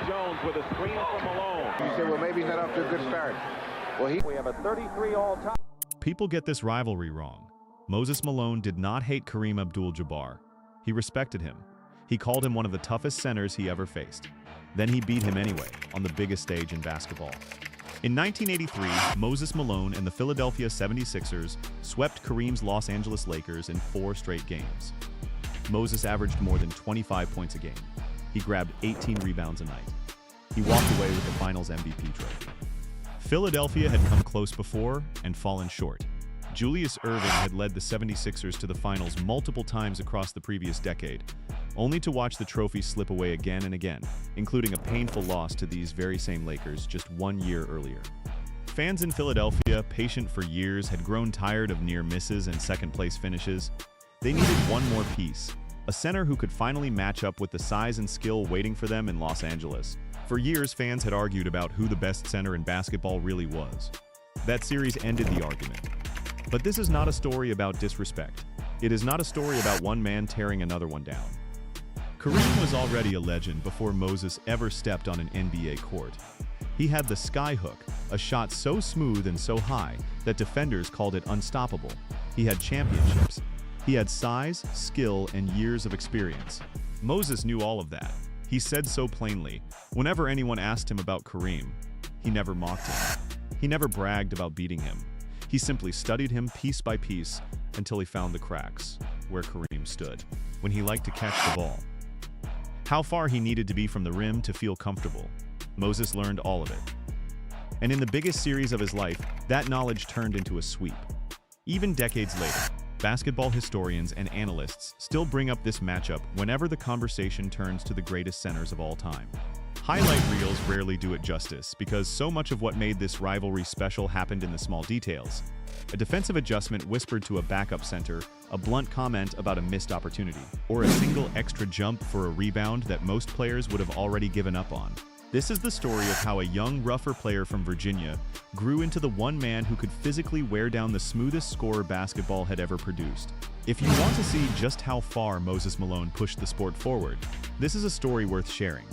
Jones with a screen from Malone. You say, well, maybe he's not off to a good start. Well, We have a 33 all-time. People get this rivalry wrong. Moses Malone did not hate Kareem Abdul-Jabbar. He respected him. He called him one of the toughest centers he ever faced. Then he beat him anyway, on the biggest stage in basketball. In 1983, Moses Malone and the Philadelphia 76ers swept Kareem's Los Angeles Lakers in 4 straight games. Moses averaged more than 25 points a game. He grabbed 18 rebounds a night. He walked away with the Finals MVP trophy. Philadelphia had come close before and fallen short. Julius Erving had led the 76ers to the finals multiple times across the previous decade, only to watch the trophy slip away again and again, including a painful loss to these very same Lakers just 1 year earlier. Fans in Philadelphia, patient for years, had grown tired of near misses and second-place finishes. They needed one more piece, a center who could finally match up with the size and skill waiting for them in Los Angeles. For years, fans had argued about who the best center in basketball really was. That series ended the argument. But this is not a story about disrespect. It is not a story about one man tearing another one down. Kareem was already a legend before Moses ever stepped on an NBA court. He had the skyhook, a shot so smooth and so high that defenders called it unstoppable. He had championships. He had size, skill, and years of experience. Moses knew all of that. He said so plainly. Whenever anyone asked him about Kareem, he never mocked him. He never bragged about beating him. He simply studied him piece by piece until he found the cracks, where Kareem stood, when he liked to catch the ball. How far he needed to be from the rim to feel comfortable. Moses learned all of it. And in the biggest series of his life, that knowledge turned into a sweep. Even decades later, basketball historians and analysts still bring up this matchup whenever the conversation turns to the greatest centers of all time. Highlight reels rarely do it justice because so much of what made this rivalry special happened in the small details. A defensive adjustment whispered to a backup center, a blunt comment about a missed opportunity, or a single extra jump for a rebound that most players would have already given up on. This is the story of how a young, rougher player from Virginia grew into the one man who could physically wear down the smoothest scorer basketball had ever produced. If you want to see just how far Moses Malone pushed the sport forward, this is a story worth sharing.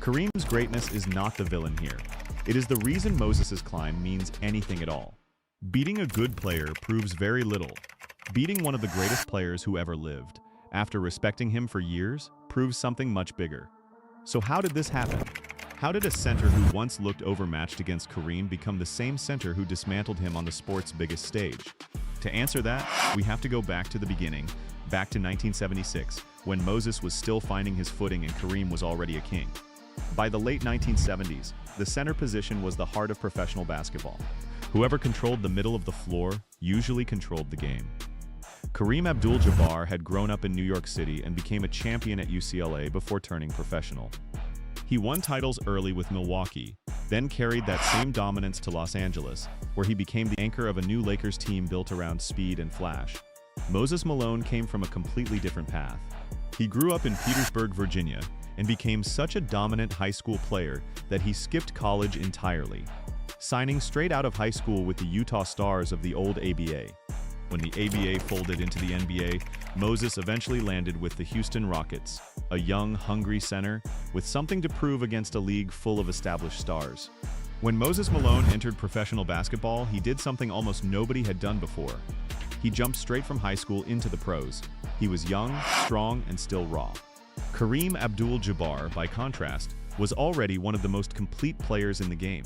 Kareem's greatness is not the villain here. It is the reason Moses's climb means anything at all. Beating a good player proves very little. Beating one of the greatest players who ever lived, after respecting him for years, proves something much bigger. So how did this happen? How did a center who once looked overmatched against Kareem become the same center who dismantled him on the sport's biggest stage? To answer that, we have to go back to the beginning, back to 1976, when Moses was still finding his footing and Kareem was already a king. By the late 1970s, the center position was the heart of professional basketball. Whoever controlled the middle of the floor usually controlled the game. Kareem Abdul-Jabbar had grown up in New York City and became a champion at UCLA before turning professional. He won titles early with Milwaukee, then carried that same dominance to Los Angeles, where he became the anchor of a new Lakers team built around speed and flash. Moses Malone came from a completely different path. He grew up in Petersburg, Virginia, and became such a dominant high school player that he skipped college entirely, signing straight out of high school with the Utah Stars of the old ABA. When the ABA folded into the NBA, Moses eventually landed with the Houston Rockets, a young, hungry center with something to prove against a league full of established stars. When Moses Malone entered professional basketball, he did something almost nobody had done before. He jumped straight from high school into the pros. He was young, strong, and still raw. Kareem Abdul-Jabbar, by contrast, was already one of the most complete players in the game.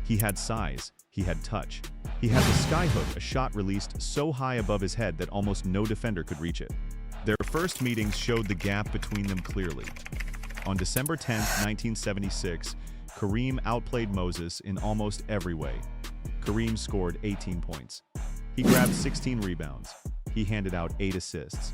He had size, he had touch. He had the skyhook, a shot released so high above his head that almost no defender could reach it. Their first meetings showed the gap between them clearly. On December 10, 1976, Kareem outplayed Moses in almost every way. Kareem scored 18 points. He grabbed 16 rebounds. He handed out 8 assists.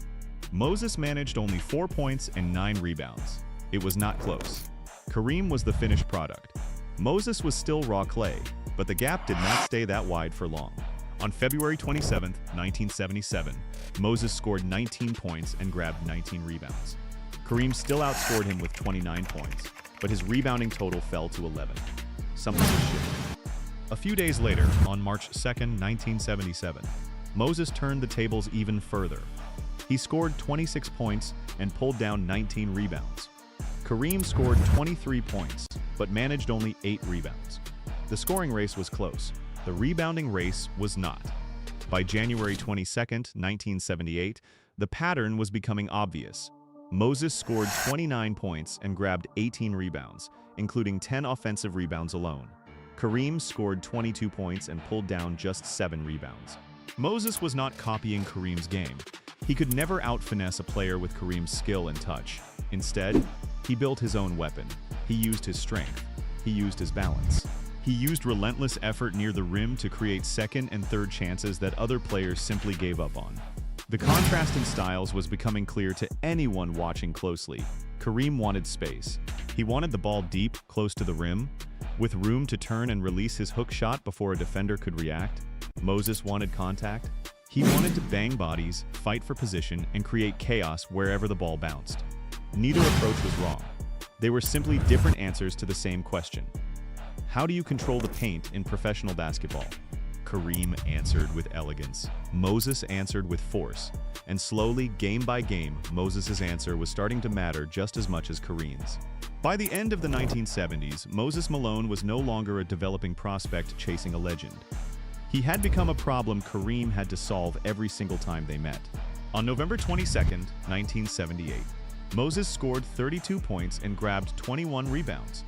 Moses managed only 4 points and 9 rebounds. It was not close. Kareem was the finished product. Moses was still raw clay, but the gap did not stay that wide for long. On February 27, 1977, Moses scored 19 points and grabbed 19 rebounds. Kareem still outscored him with 29 points, but his rebounding total fell to 11. Something was shifting. A few days later, on March 2, 1977, Moses turned the tables even further. He scored 26 points and pulled down 19 rebounds. Kareem scored 23 points, but managed only 8 rebounds. The scoring race was close. The rebounding race was not. By January 22, 1978, the pattern was becoming obvious. Moses scored 29 points and grabbed 18 rebounds, including 10 offensive rebounds alone. Kareem scored 22 points and pulled down just 7 rebounds. Moses was not copying Kareem's game. He could never out-finesse a player with Kareem's skill and touch. Instead, he built his own weapon. He used his strength. He used his balance. He used relentless effort near the rim to create second and third chances that other players simply gave up on. The contrast in styles was becoming clear to anyone watching closely. Kareem wanted space. He wanted the ball deep, close to the rim, with room to turn and release his hook shot before a defender could react. Moses wanted contact. He wanted to bang bodies, fight for position, and create chaos wherever the ball bounced. Neither approach was wrong. They were simply different answers to the same question. How do you control the paint in professional basketball? Kareem answered with elegance. Moses answered with force. And slowly, game by game, Moses' answer was starting to matter just as much as Kareem's. By the end of the 1970s, Moses Malone was no longer a developing prospect chasing a legend. He had become a problem Kareem had to solve every single time they met. On November 22, 1978, Moses scored 32 points and grabbed 21 rebounds.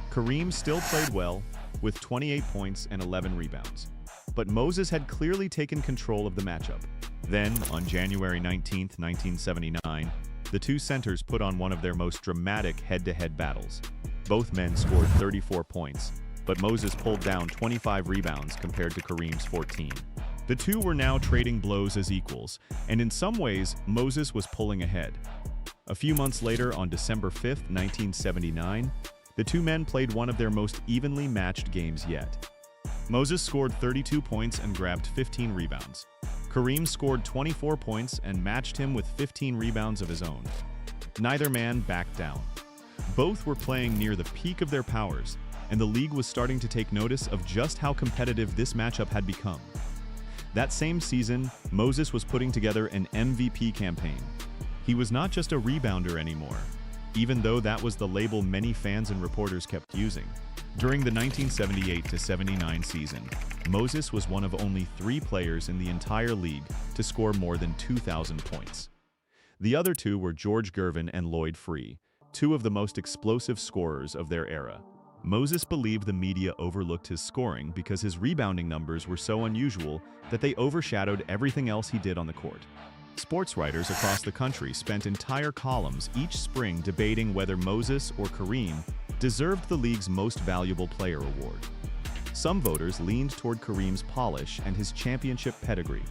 Kareem still played well, with 28 points and 11 rebounds. But Moses had clearly taken control of the matchup. Then, on January 19, 1979, the two centers put on one of their most dramatic head-to-head battles. Both men scored 34 points, but Moses pulled down 25 rebounds compared to Kareem's 14. The two were now trading blows as equals, and in some ways, Moses was pulling ahead. A few months later, on December 5, 1979, the two men played one of their most evenly matched games yet. Moses scored 32 points and grabbed 15 rebounds. Kareem scored 24 points and matched him with 15 rebounds of his own. Neither man backed down. Both were playing near the peak of their powers, and the league was starting to take notice of just how competitive this matchup had become. That same season, Moses was putting together an MVP campaign. He was not just a rebounder anymore, even though that was the label many fans and reporters kept using. During the 1978-79 season, Moses was one of only 3 players in the entire league to score more than 2,000 points. The other two were George Gervin and Lloyd Free, two of the most explosive scorers of their era. Moses believed the media overlooked his scoring because his rebounding numbers were so unusual that they overshadowed everything else he did on the court. Sports writers across the country spent entire columns each spring debating whether Moses or Kareem deserved the league's Most Valuable Player award. Some voters leaned toward Kareem's polish and his championship pedigree.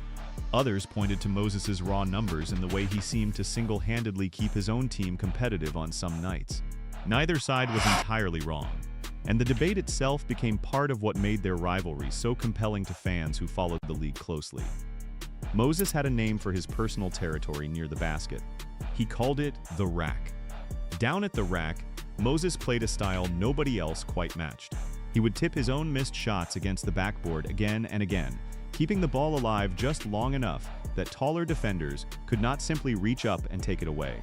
Others pointed to Moses' raw numbers and the way he seemed to single-handedly keep his own team competitive on some nights. Neither side was entirely wrong, and the debate itself became part of what made their rivalry so compelling to fans who followed the league closely. Moses had a name for his personal territory near the basket. He called it the rack. Down at the rack, Moses played a style nobody else quite matched. He would tip his own missed shots against the backboard again and again, keeping the ball alive just long enough that taller defenders could not simply reach up and take it away.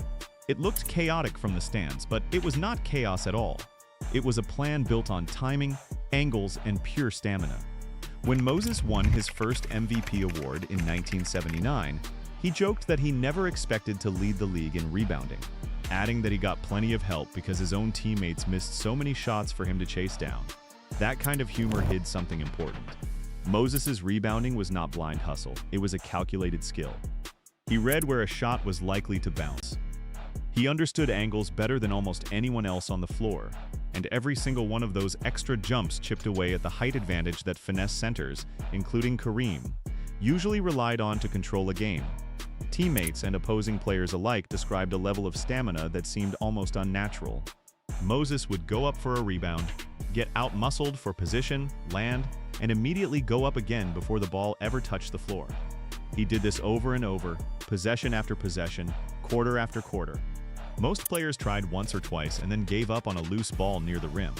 It looked chaotic from the stands, but it was not chaos at all. It was a plan built on timing, angles, and pure stamina. When Moses won his first MVP award in 1979, he joked that he never expected to lead the league in rebounding, adding that he got plenty of help because his own teammates missed so many shots for him to chase down. That kind of humor hid something important. Moses' rebounding was not blind hustle, it was a calculated skill. He read where a shot was likely to bounce. He understood angles better than almost anyone else on the floor, and every single one of those extra jumps chipped away at the height advantage that finesse centers, including Kareem, usually relied on to control a game. Teammates and opposing players alike described a level of stamina that seemed almost unnatural. Moses would go up for a rebound, get out-muscled for position, land, and immediately go up again before the ball ever touched the floor. He did this over and over, possession after possession, quarter after quarter. Most players tried once or twice and then gave up on a loose ball near the rim.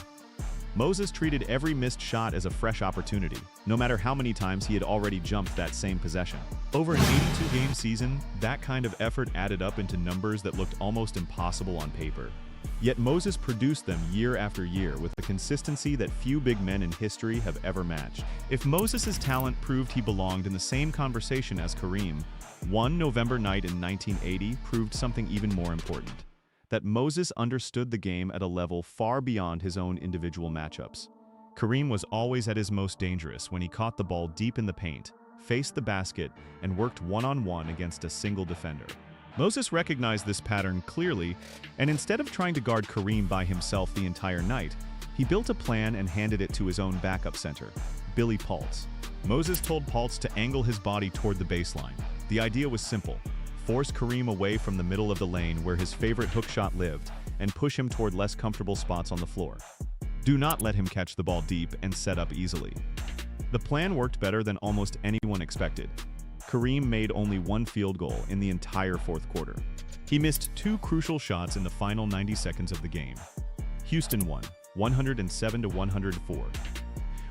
Moses treated every missed shot as a fresh opportunity, no matter how many times he had already jumped that same possession. Over an 82-game season, that kind of effort added up into numbers that looked almost impossible on paper. Yet Moses produced them year after year with a consistency that few big men in history have ever matched. If Moses' talent proved he belonged in the same conversation as Kareem, one November night in 1980 proved something even more important: that Moses understood the game at a level far beyond his own individual matchups. Kareem was always at his most dangerous when he caught the ball deep in the paint, faced the basket, and worked one-on-one against a single defender. Moses recognized this pattern clearly, and instead of trying to guard Kareem by himself the entire night, he built a plan and handed it to his own backup center, Billy Paultz. Moses told Paultz to angle his body toward the baseline. The idea was simple: force Kareem away from the middle of the lane where his favorite hook shot lived, and push him toward less comfortable spots on the floor. Do not let him catch the ball deep and set up easily. The plan worked better than almost anyone expected. Kareem made only one field goal in the entire fourth quarter. He missed two crucial shots in the final 90 seconds of the game. Houston won, 107-104.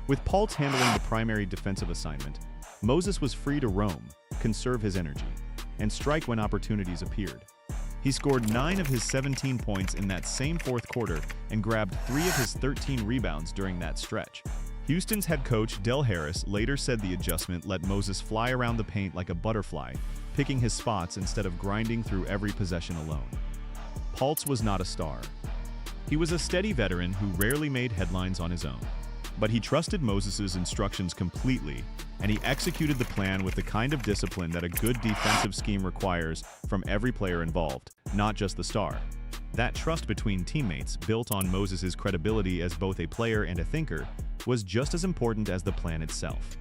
With Paultz handling the primary defensive assignment, Moses was free to roam, conserve his energy, and strike when opportunities appeared. He scored 9 of his 17 points in that same fourth quarter and grabbed 3 of his 13 rebounds during that stretch. Houston's head coach, Del Harris, later said the adjustment let Moses fly around the paint like a butterfly, picking his spots instead of grinding through every possession alone. Paultz was not a star. He was a steady veteran who rarely made headlines on his own. But he trusted Moses' instructions completely, and he executed the plan with the kind of discipline that a good defensive scheme requires from every player involved, not just the star. That trust between teammates, built on Moses' credibility as both a player and a thinker, was just as important as the plan itself.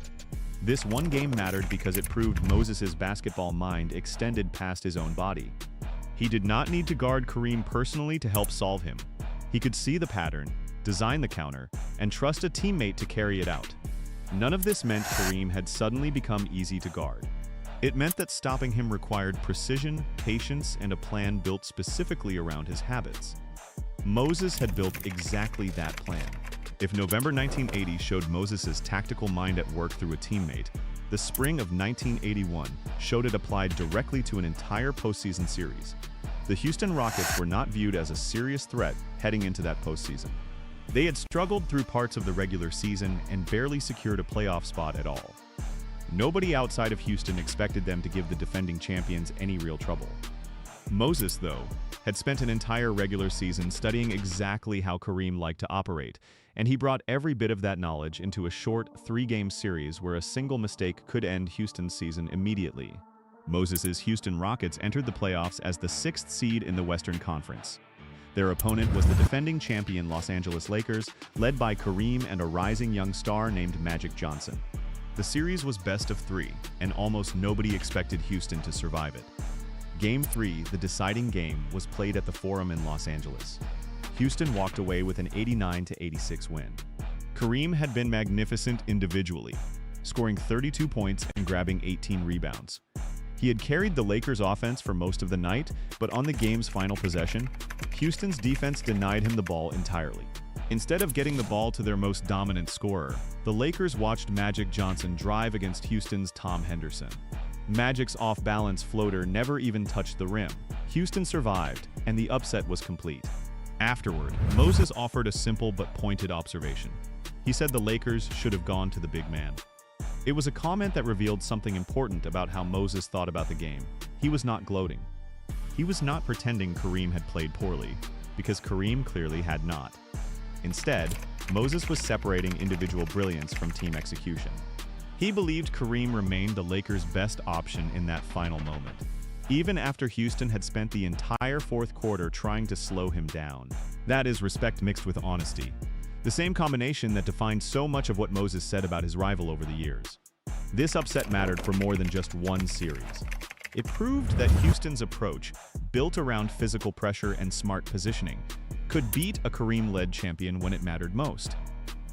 This one game mattered because it proved Moses' basketball mind extended past his own body. He did not need to guard Kareem personally to help solve him. He could see the pattern, design the counter, and trust a teammate to carry it out. None of this meant Kareem had suddenly become easy to guard. It meant that stopping him required precision, patience, and a plan built specifically around his habits. Moses had built exactly that plan. If November 1980 showed Moses' tactical mind at work through a teammate, the spring of 1981 showed it applied directly to an entire postseason series. The Houston Rockets were not viewed as a serious threat heading into that postseason. They had struggled through parts of the regular season and barely secured a playoff spot at all. Nobody outside of Houston expected them to give the defending champions any real trouble. Moses, though, had spent an entire regular season studying exactly how Kareem liked to operate, and he brought every bit of that knowledge into a short 3-game series where a single mistake could end Houston's season immediately. Moses' Houston Rockets entered the playoffs as the 6th seed in the Western Conference. Their opponent was the defending champion Los Angeles Lakers, led by Kareem and a rising young star named Magic Johnson. The series was best of 3, and almost nobody expected Houston to survive it. Game 3, the deciding game, was played at the Forum in Los Angeles. Houston walked away with an 89-86 win. Kareem had been magnificent individually, scoring 32 points and grabbing 18 rebounds. He had carried the Lakers' offense for most of the night, but on the game's final possession, Houston's defense denied him the ball entirely. Instead of getting the ball to their most dominant scorer, the Lakers watched Magic Johnson drive against Houston's Tom Henderson. Magic's off-balance floater never even touched the rim. Houston survived, and the upset was complete. Afterward, Moses offered a simple but pointed observation. He said the Lakers should have gone to the big man. It was a comment that revealed something important about how Moses thought about the game. He was not gloating. He was not pretending Kareem had played poorly, because Kareem clearly had not. Instead, Moses was separating individual brilliance from team execution. He believed Kareem remained the Lakers' best option in that final moment, even after Houston had spent the entire fourth quarter trying to slow him down. That is respect mixed with honesty, the same combination that defined so much of what Moses said about his rival over the years. This upset mattered for more than just one series. It proved that Houston's approach, built around physical pressure and smart positioning, could beat a Kareem-led champion when it mattered most.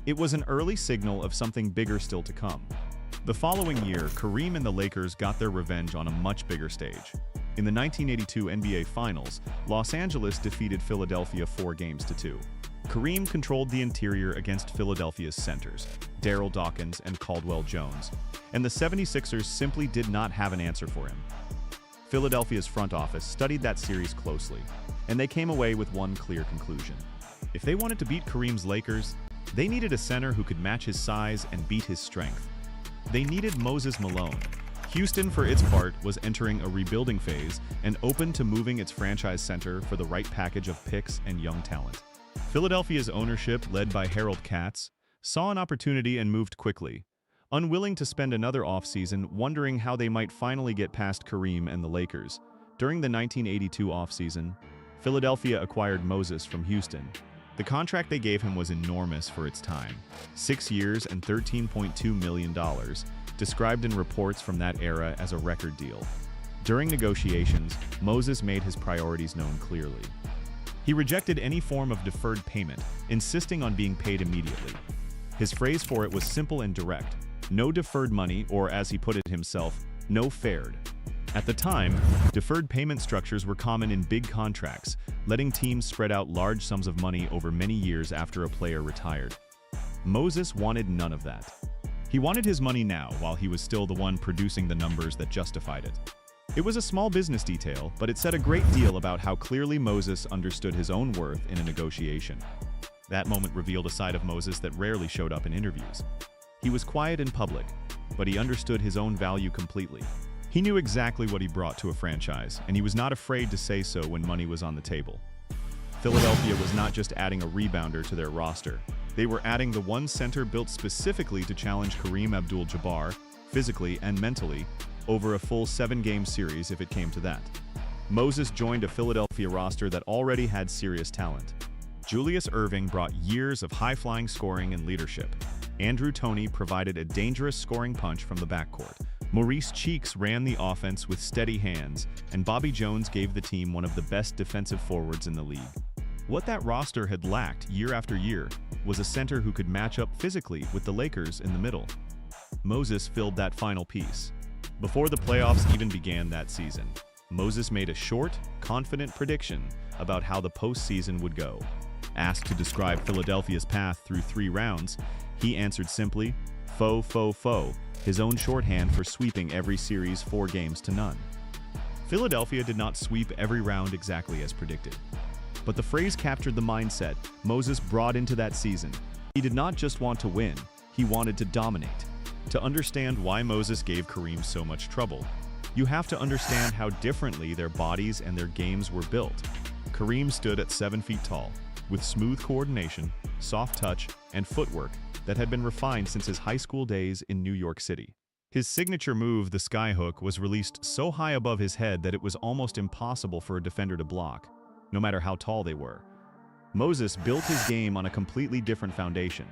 It was an early signal of something bigger still to come. The following year, Kareem and the Lakers got their revenge on a much bigger stage. In the 1982 NBA Finals, Los Angeles defeated Philadelphia 4-2. Kareem controlled the interior against Philadelphia's centers, Darryl Dawkins and Caldwell Jones, and the 76ers simply did not have an answer for him. Philadelphia's front office studied that series closely. and they came away with one clear conclusion. If they wanted to beat Kareem's Lakers, they needed a center who could match his size and beat his strength. They needed Moses Malone. Houston, for its part, was entering a rebuilding phase and open to moving its franchise center for the right package of picks and young talent. Philadelphia's ownership, led by Harold Katz, saw an opportunity and moved quickly. Unwilling to spend another offseason wondering how they might finally get past Kareem and the Lakers, during the 1982 offseason, Philadelphia acquired Moses from Houston. The contract they gave him was enormous for its time, 6 years and $13.2 million, described in reports from that era as a record deal. During negotiations, Moses made his priorities known clearly. He rejected any form of deferred payment, insisting on being paid immediately. His phrase for it was simple and direct: no deferred money, or as he put it himself, no fared. At the time, deferred payment structures were common in big contracts, letting teams spread out large sums of money over many years after a player retired. Moses wanted none of that. He wanted his money now, while he was still the one producing the numbers that justified it. It was a small business detail, but it said a great deal about how clearly Moses understood his own worth in a negotiation. That moment revealed a side of Moses that rarely showed up in interviews. He was quiet in public, but he understood his own value completely. He knew exactly what he brought to a franchise, and he was not afraid to say so when money was on the table. Philadelphia was not just adding a rebounder to their roster. They were adding the one center built specifically to challenge Kareem Abdul-Jabbar, physically and mentally, over a full 7-game series if it came to that. Moses joined a Philadelphia roster that already had serious talent. Julius Erving brought years of high-flying scoring and leadership. Andrew Toney provided a dangerous scoring punch from the backcourt. Maurice Cheeks ran the offense with steady hands, and Bobby Jones gave the team one of the best defensive forwards in the league. What that roster had lacked year after year was a center who could match up physically with the Lakers in the middle. Moses filled that final piece. Before the playoffs even began that season, Moses made a short, confident prediction about how the postseason would go. Asked to describe Philadelphia's path through 3 rounds, he answered simply, "Foe," his own shorthand for sweeping every series 4 games to none. Philadelphia did not sweep every round exactly as predicted. But the phrase captured the mindset Moses brought into that season. He did not just want to win, he wanted to dominate. To understand why Moses gave Kareem so much trouble, you have to understand how differently their bodies and their games were built. Kareem stood at 7 feet tall, with smooth coordination, soft touch, and footwork that had been refined since his high school days in New York City. His signature move, the skyhook, was released so high above his head that it was almost impossible for a defender to block, no matter how tall they were. Moses built his game on a completely different foundation.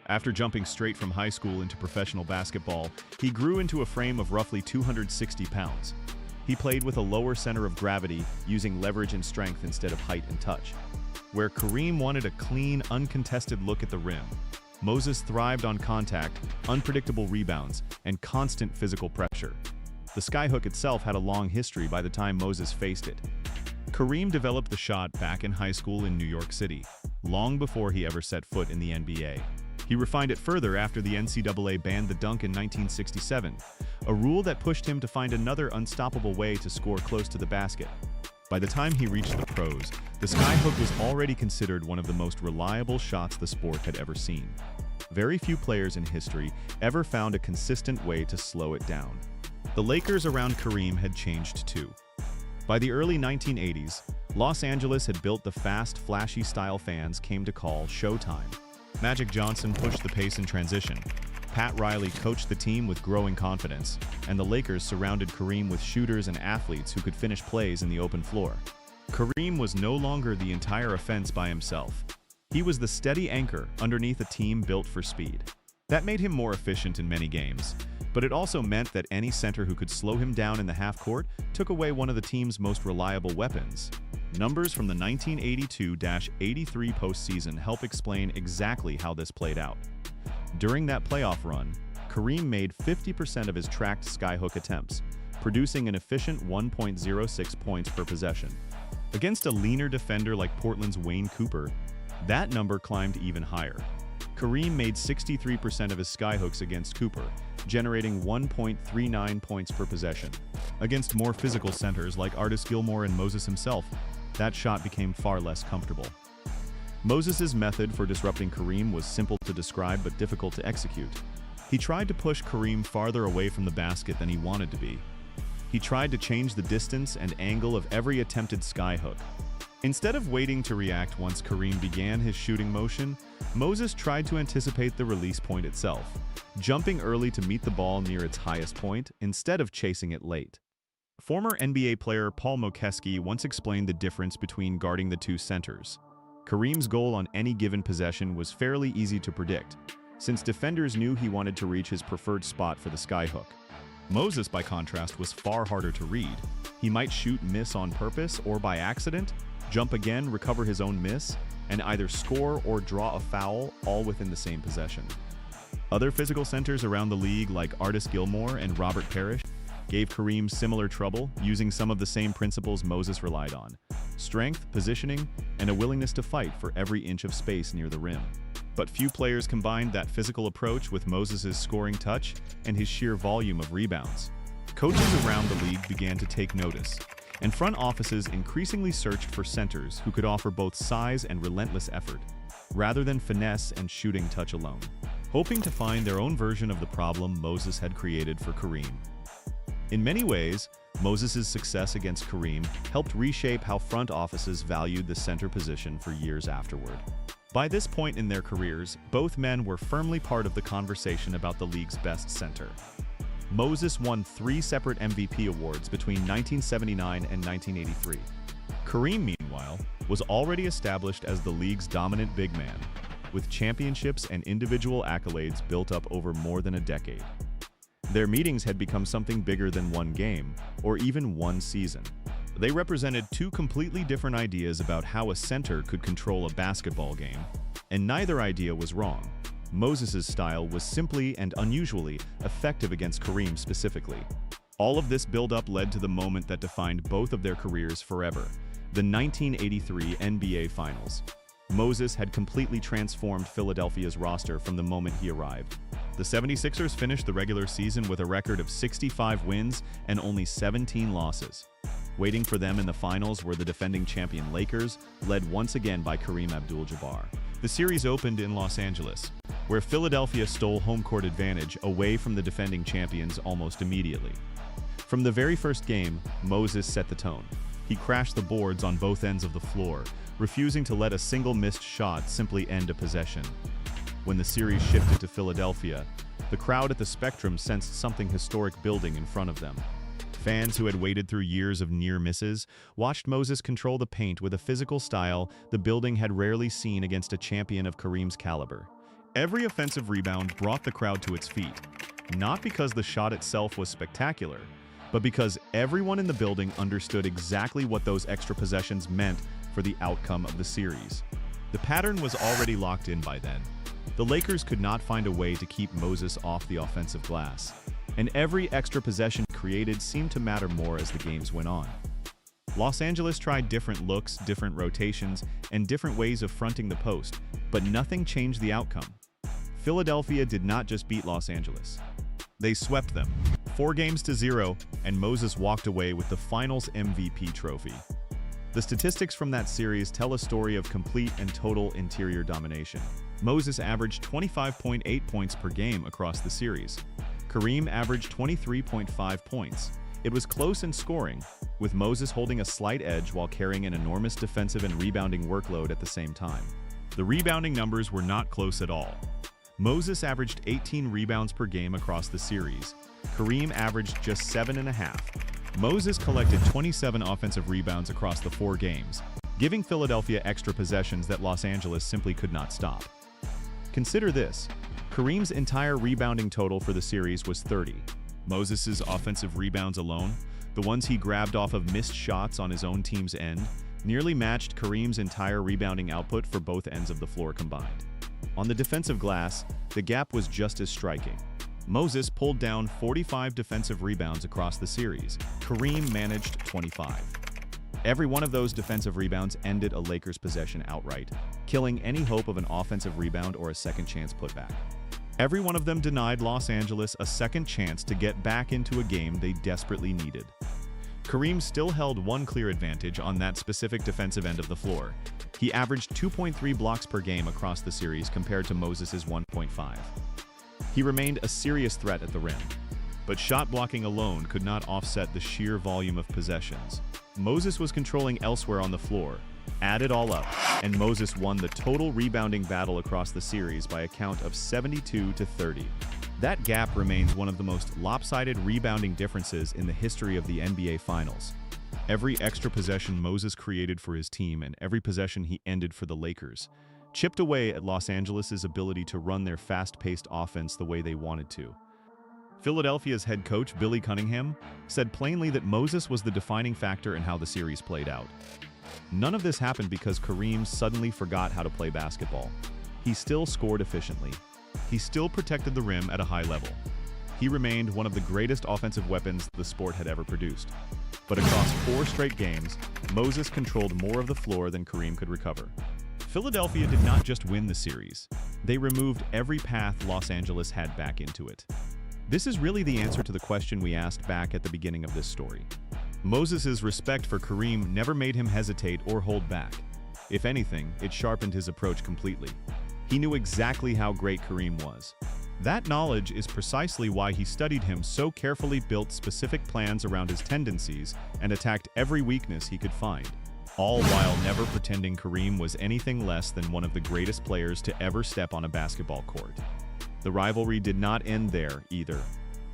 After jumping straight from high school into professional basketball, he grew into a frame of roughly 260 pounds. He played with a lower center of gravity, using leverage and strength instead of height and touch. Where Kareem wanted a clean, uncontested look at the rim, Moses thrived on contact, unpredictable rebounds, and constant physical pressure. The skyhook itself had a long history by the time Moses faced it. Kareem developed the shot back in high school in New York City, long before he ever set foot in the NBA. He refined it further after the NCAA banned the dunk in 1967, a rule that pushed him to find another unstoppable way to score close to the basket. By the time he reached the pros, the skyhook was already considered one of the most reliable shots the sport had ever seen. Very few players in history ever found a consistent way to slow it down. The Lakers around Kareem had changed too. By the early 1980s, Los Angeles had built the fast, flashy style fans came to call Showtime. Magic Johnson pushed the pace in transition. Pat Riley coached the team with growing confidence, and the Lakers surrounded Kareem with shooters and athletes who could finish plays in the open floor. Kareem was no longer the entire offense by himself. He was the steady anchor underneath a team built for speed. That made him more efficient in many games, but it also meant that any center who could slow him down in the half-court took away one of the team's most reliable weapons. Numbers from the 1982-83 postseason help explain exactly how this played out. During that playoff run, Kareem made 50% of his tracked skyhook attempts, producing an efficient 1.06 points per possession. Against a leaner defender like Portland's Wayne Cooper, that number climbed even higher. Kareem made 63% of his skyhooks against Cooper, generating 1.39 points per possession. Against more physical centers like Artis Gilmore and Moses himself, that shot became far less comfortable. Moses' method for disrupting Kareem was simple to describe but difficult to execute. He tried to push Kareem farther away from the basket than he wanted to be. He tried to change the distance and angle of every attempted skyhook. Instead of waiting to react once Kareem began his shooting motion, Moses tried to anticipate the release point itself, jumping early to meet the ball near its highest point instead of chasing it late. Former NBA player Paul Mokeski once explained the difference between guarding the two centers. Kareem's goal on any given possession was fairly easy to predict, since defenders knew he wanted to reach his preferred spot for the skyhook. Moses, by contrast, was far harder to read. He might shoot miss on purpose or by accident, jump again, recover his own miss, and either score or draw a foul, all within the same possession. Other physical centers around the league, like Artis Gilmore and Robert Parrish, gave Kareem similar trouble, using some of the same principles Moses relied on: strength, positioning, and a willingness to fight for every inch of space near the rim. But few players combined that physical approach with Moses' scoring touch and his sheer volume of rebounds. Coaches around the league began to take notice, and front offices increasingly searched for centers who could offer both size and relentless effort, rather than finesse and shooting touch alone, hoping to find their own version of the problem Moses had created for Kareem. In many ways, Moses' success against Kareem helped reshape how front offices valued the center position for years afterward. By this point in their careers, both men were firmly part of the conversation about the league's best center. Moses won 3 separate MVP awards between 1979 and 1983. Kareem, meanwhile, was already established as the league's dominant big man, with championships and individual accolades built up over more than a decade. Their meetings had become something bigger than one game, or even one season. They represented 2 completely different ideas about how a center could control a basketball game, and neither idea was wrong. Moses' style was simply and unusually effective against Kareem specifically. All of this build-up led to the moment that defined both of their careers forever: the 1983 NBA Finals. Moses had completely transformed Philadelphia's roster from the moment he arrived. The 76ers finished the regular season with a record of 65 wins and only 17 losses. Waiting for them in the finals were the defending champion Lakers, led once again by Kareem Abdul-Jabbar. The series opened in Los Angeles, where Philadelphia stole home court advantage away from the defending champions almost immediately. From the very first game, Moses set the tone. He crashed the boards on both ends of the floor, refusing to let a single missed shot simply end a possession. When the series shifted to Philadelphia, the crowd at the Spectrum sensed something historic building in front of them. Fans who had waded through years of near misses watched Moses control the paint with a physical style the building had rarely seen against a champion of Kareem's caliber. Every offensive rebound brought the crowd to its feet, not because the shot itself was spectacular, but because everyone in the building understood exactly what those extra possessions meant for the outcome of the series. The pattern was already locked in by then. The Lakers could not find a way to keep Moses off the offensive glass, and every extra possession created seemed to matter more as the games went on. Los Angeles tried different looks, different rotations, and different ways of fronting the post, but nothing changed the outcome. Philadelphia did not just beat Los Angeles. They swept them, 4-0, and Moses walked away with the Finals MVP trophy. The statistics from that series tell a story of complete and total interior domination. Moses averaged 25.8 points per game across the series. Kareem averaged 23.5 points. It was close in scoring, with Moses holding a slight edge while carrying an enormous defensive and rebounding workload at the same time. The rebounding numbers were not close at all. Moses averaged 18 rebounds per game across the series. Kareem averaged just 7.5. Moses collected 27 offensive rebounds across the 4 games, giving Philadelphia extra possessions that Los Angeles simply could not stop. Consider this: Kareem's entire rebounding total for the series was 30. Moses' offensive rebounds alone, the ones he grabbed off of missed shots on his own team's end, nearly matched Kareem's entire rebounding output for both ends of the floor combined. On the defensive glass, the gap was just as striking. Moses pulled down 45 defensive rebounds across the series. Kareem managed 25. Every one of those defensive rebounds ended a Lakers possession outright, killing any hope of an offensive rebound or a second chance putback. Every one of them denied Los Angeles a second chance to get back into a game they desperately needed. Kareem still held one clear advantage on that specific defensive end of the floor. He averaged 2.3 blocks per game across the series compared to Moses's 1.5. He remained a serious threat at the rim, but shot blocking alone could not offset the sheer volume of possessions. Moses was controlling elsewhere on the floor. Add it all up, and Moses won the total rebounding battle across the series by a count of 72-30. That gap remains one of the most lopsided rebounding differences in the history of the NBA Finals. Every extra possession Moses created for his team and every possession he ended for the Lakers chipped away at Los Angeles' ability to run their fast-paced offense the way they wanted to. Philadelphia's head coach, Billy Cunningham, said plainly that Moses was the defining factor in how the series played out. None of this happened because Kareem suddenly forgot how to play basketball. He still scored efficiently. He still protected the rim at a high level. He remained one of the greatest offensive weapons the sport had ever produced. But across 4 straight games, Moses controlled more of the floor than Kareem could recover. Philadelphia did not just win the series. They removed every path Los Angeles had back into it. This is really the answer to the question we asked back at the beginning of this story. Moses's respect for Kareem never made him hesitate or hold back. If anything, it sharpened his approach completely. He knew exactly how great Kareem was. That knowledge is precisely why he studied him so carefully, built specific plans around his tendencies, and attacked every weakness he could find, all while never pretending Kareem was anything less than one of the greatest players to ever step on a basketball court. The rivalry did not end there either.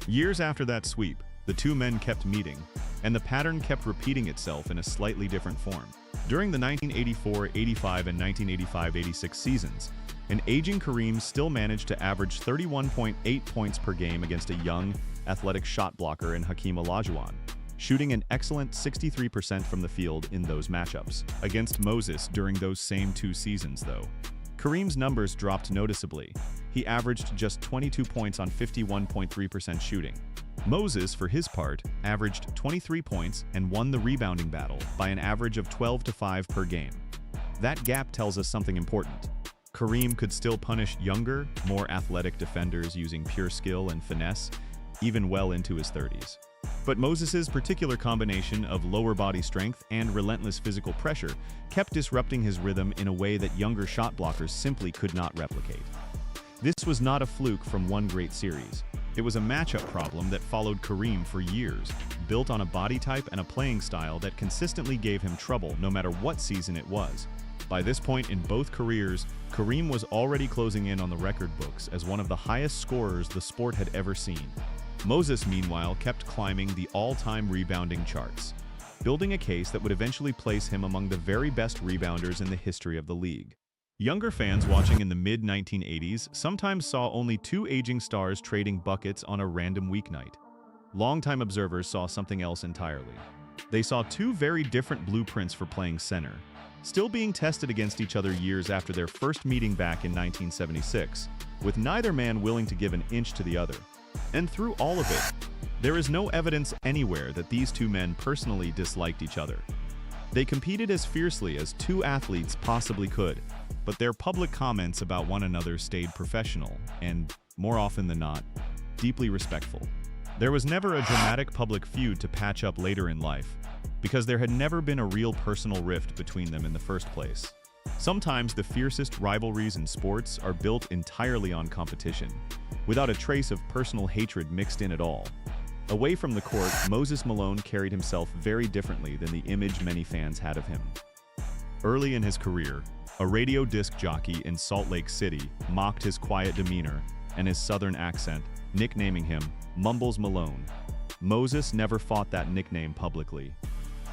Years after that sweep, the two men kept meeting, and the pattern kept repeating itself in a slightly different form. During the 1984-85 and 1985-86 seasons, an aging Kareem still managed to average 31.8 points per game against a young, athletic shot blocker in Hakeem Olajuwon, shooting an excellent 63% from the field in those matchups. Against Moses during those same 2 seasons, though, Kareem's numbers dropped noticeably. He averaged just 22 points on 51.3% shooting. Moses, for his part, averaged 23 points and won the rebounding battle by an average of 12-5 per game. That gap tells us something important. Kareem could still punish younger, more athletic defenders using pure skill and finesse, even well into his 30s. But Moses's particular combination of lower body strength and relentless physical pressure kept disrupting his rhythm in a way that younger shot blockers simply could not replicate. This was not a fluke from one great series. It was a matchup problem that followed Kareem for years, built on a body type and a playing style that consistently gave him trouble no matter what season it was. By this point in both careers, Kareem was already closing in on the record books as one of the highest scorers the sport had ever seen. Moses, meanwhile, kept climbing the all-time rebounding charts, building a case that would eventually place him among the very best rebounders in the history of the league. Younger fans watching in the mid-1980s sometimes saw only 2 aging stars trading buckets on a random weeknight. Longtime observers saw something else entirely. They saw 2 very different blueprints for playing center, still being tested against each other years after their first meeting back in 1976, with neither man willing to give an inch to the other. And through all of it, there is no evidence anywhere that these 2 men personally disliked each other. They competed as fiercely as 2 athletes possibly could, but their public comments about one another stayed professional and, more often than not, deeply respectful. There was never a dramatic public feud to patch up later in life, because there had never been a real personal rift between them in the first place. Sometimes the fiercest rivalries in sports are built entirely on competition, without a trace of personal hatred mixed in at all. Away from the court, Moses Malone carried himself very differently than the image many fans had of him. Early in his career, a radio disc jockey in Salt Lake City mocked his quiet demeanor and his southern accent, nicknaming him Mumbles Malone. Moses never fought that nickname publicly.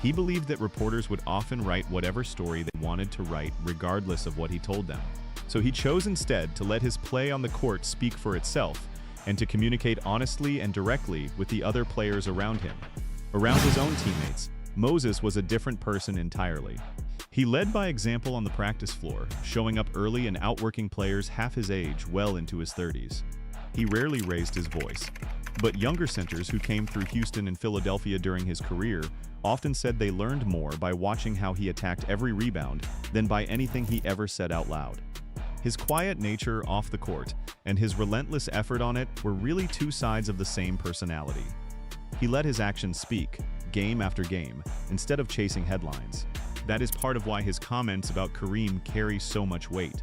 He believed that reporters would often write whatever story they wanted to write regardless of what he told them. So he chose instead to let his play on the court speak for itself and to communicate honestly and directly with the other players around him. Around his own teammates, Moses was a different person entirely. He led by example on the practice floor, showing up early and outworking players half his age well into his 30s. He rarely raised his voice, but younger centers who came through Houston and Philadelphia during his career often said they learned more by watching how he attacked every rebound than by anything he ever said out loud. His quiet nature off the court and his relentless effort on it were really 2 sides of the same personality. He let his actions speak, game after game, instead of chasing headlines. That is part of why his comments about Kareem carry so much weight.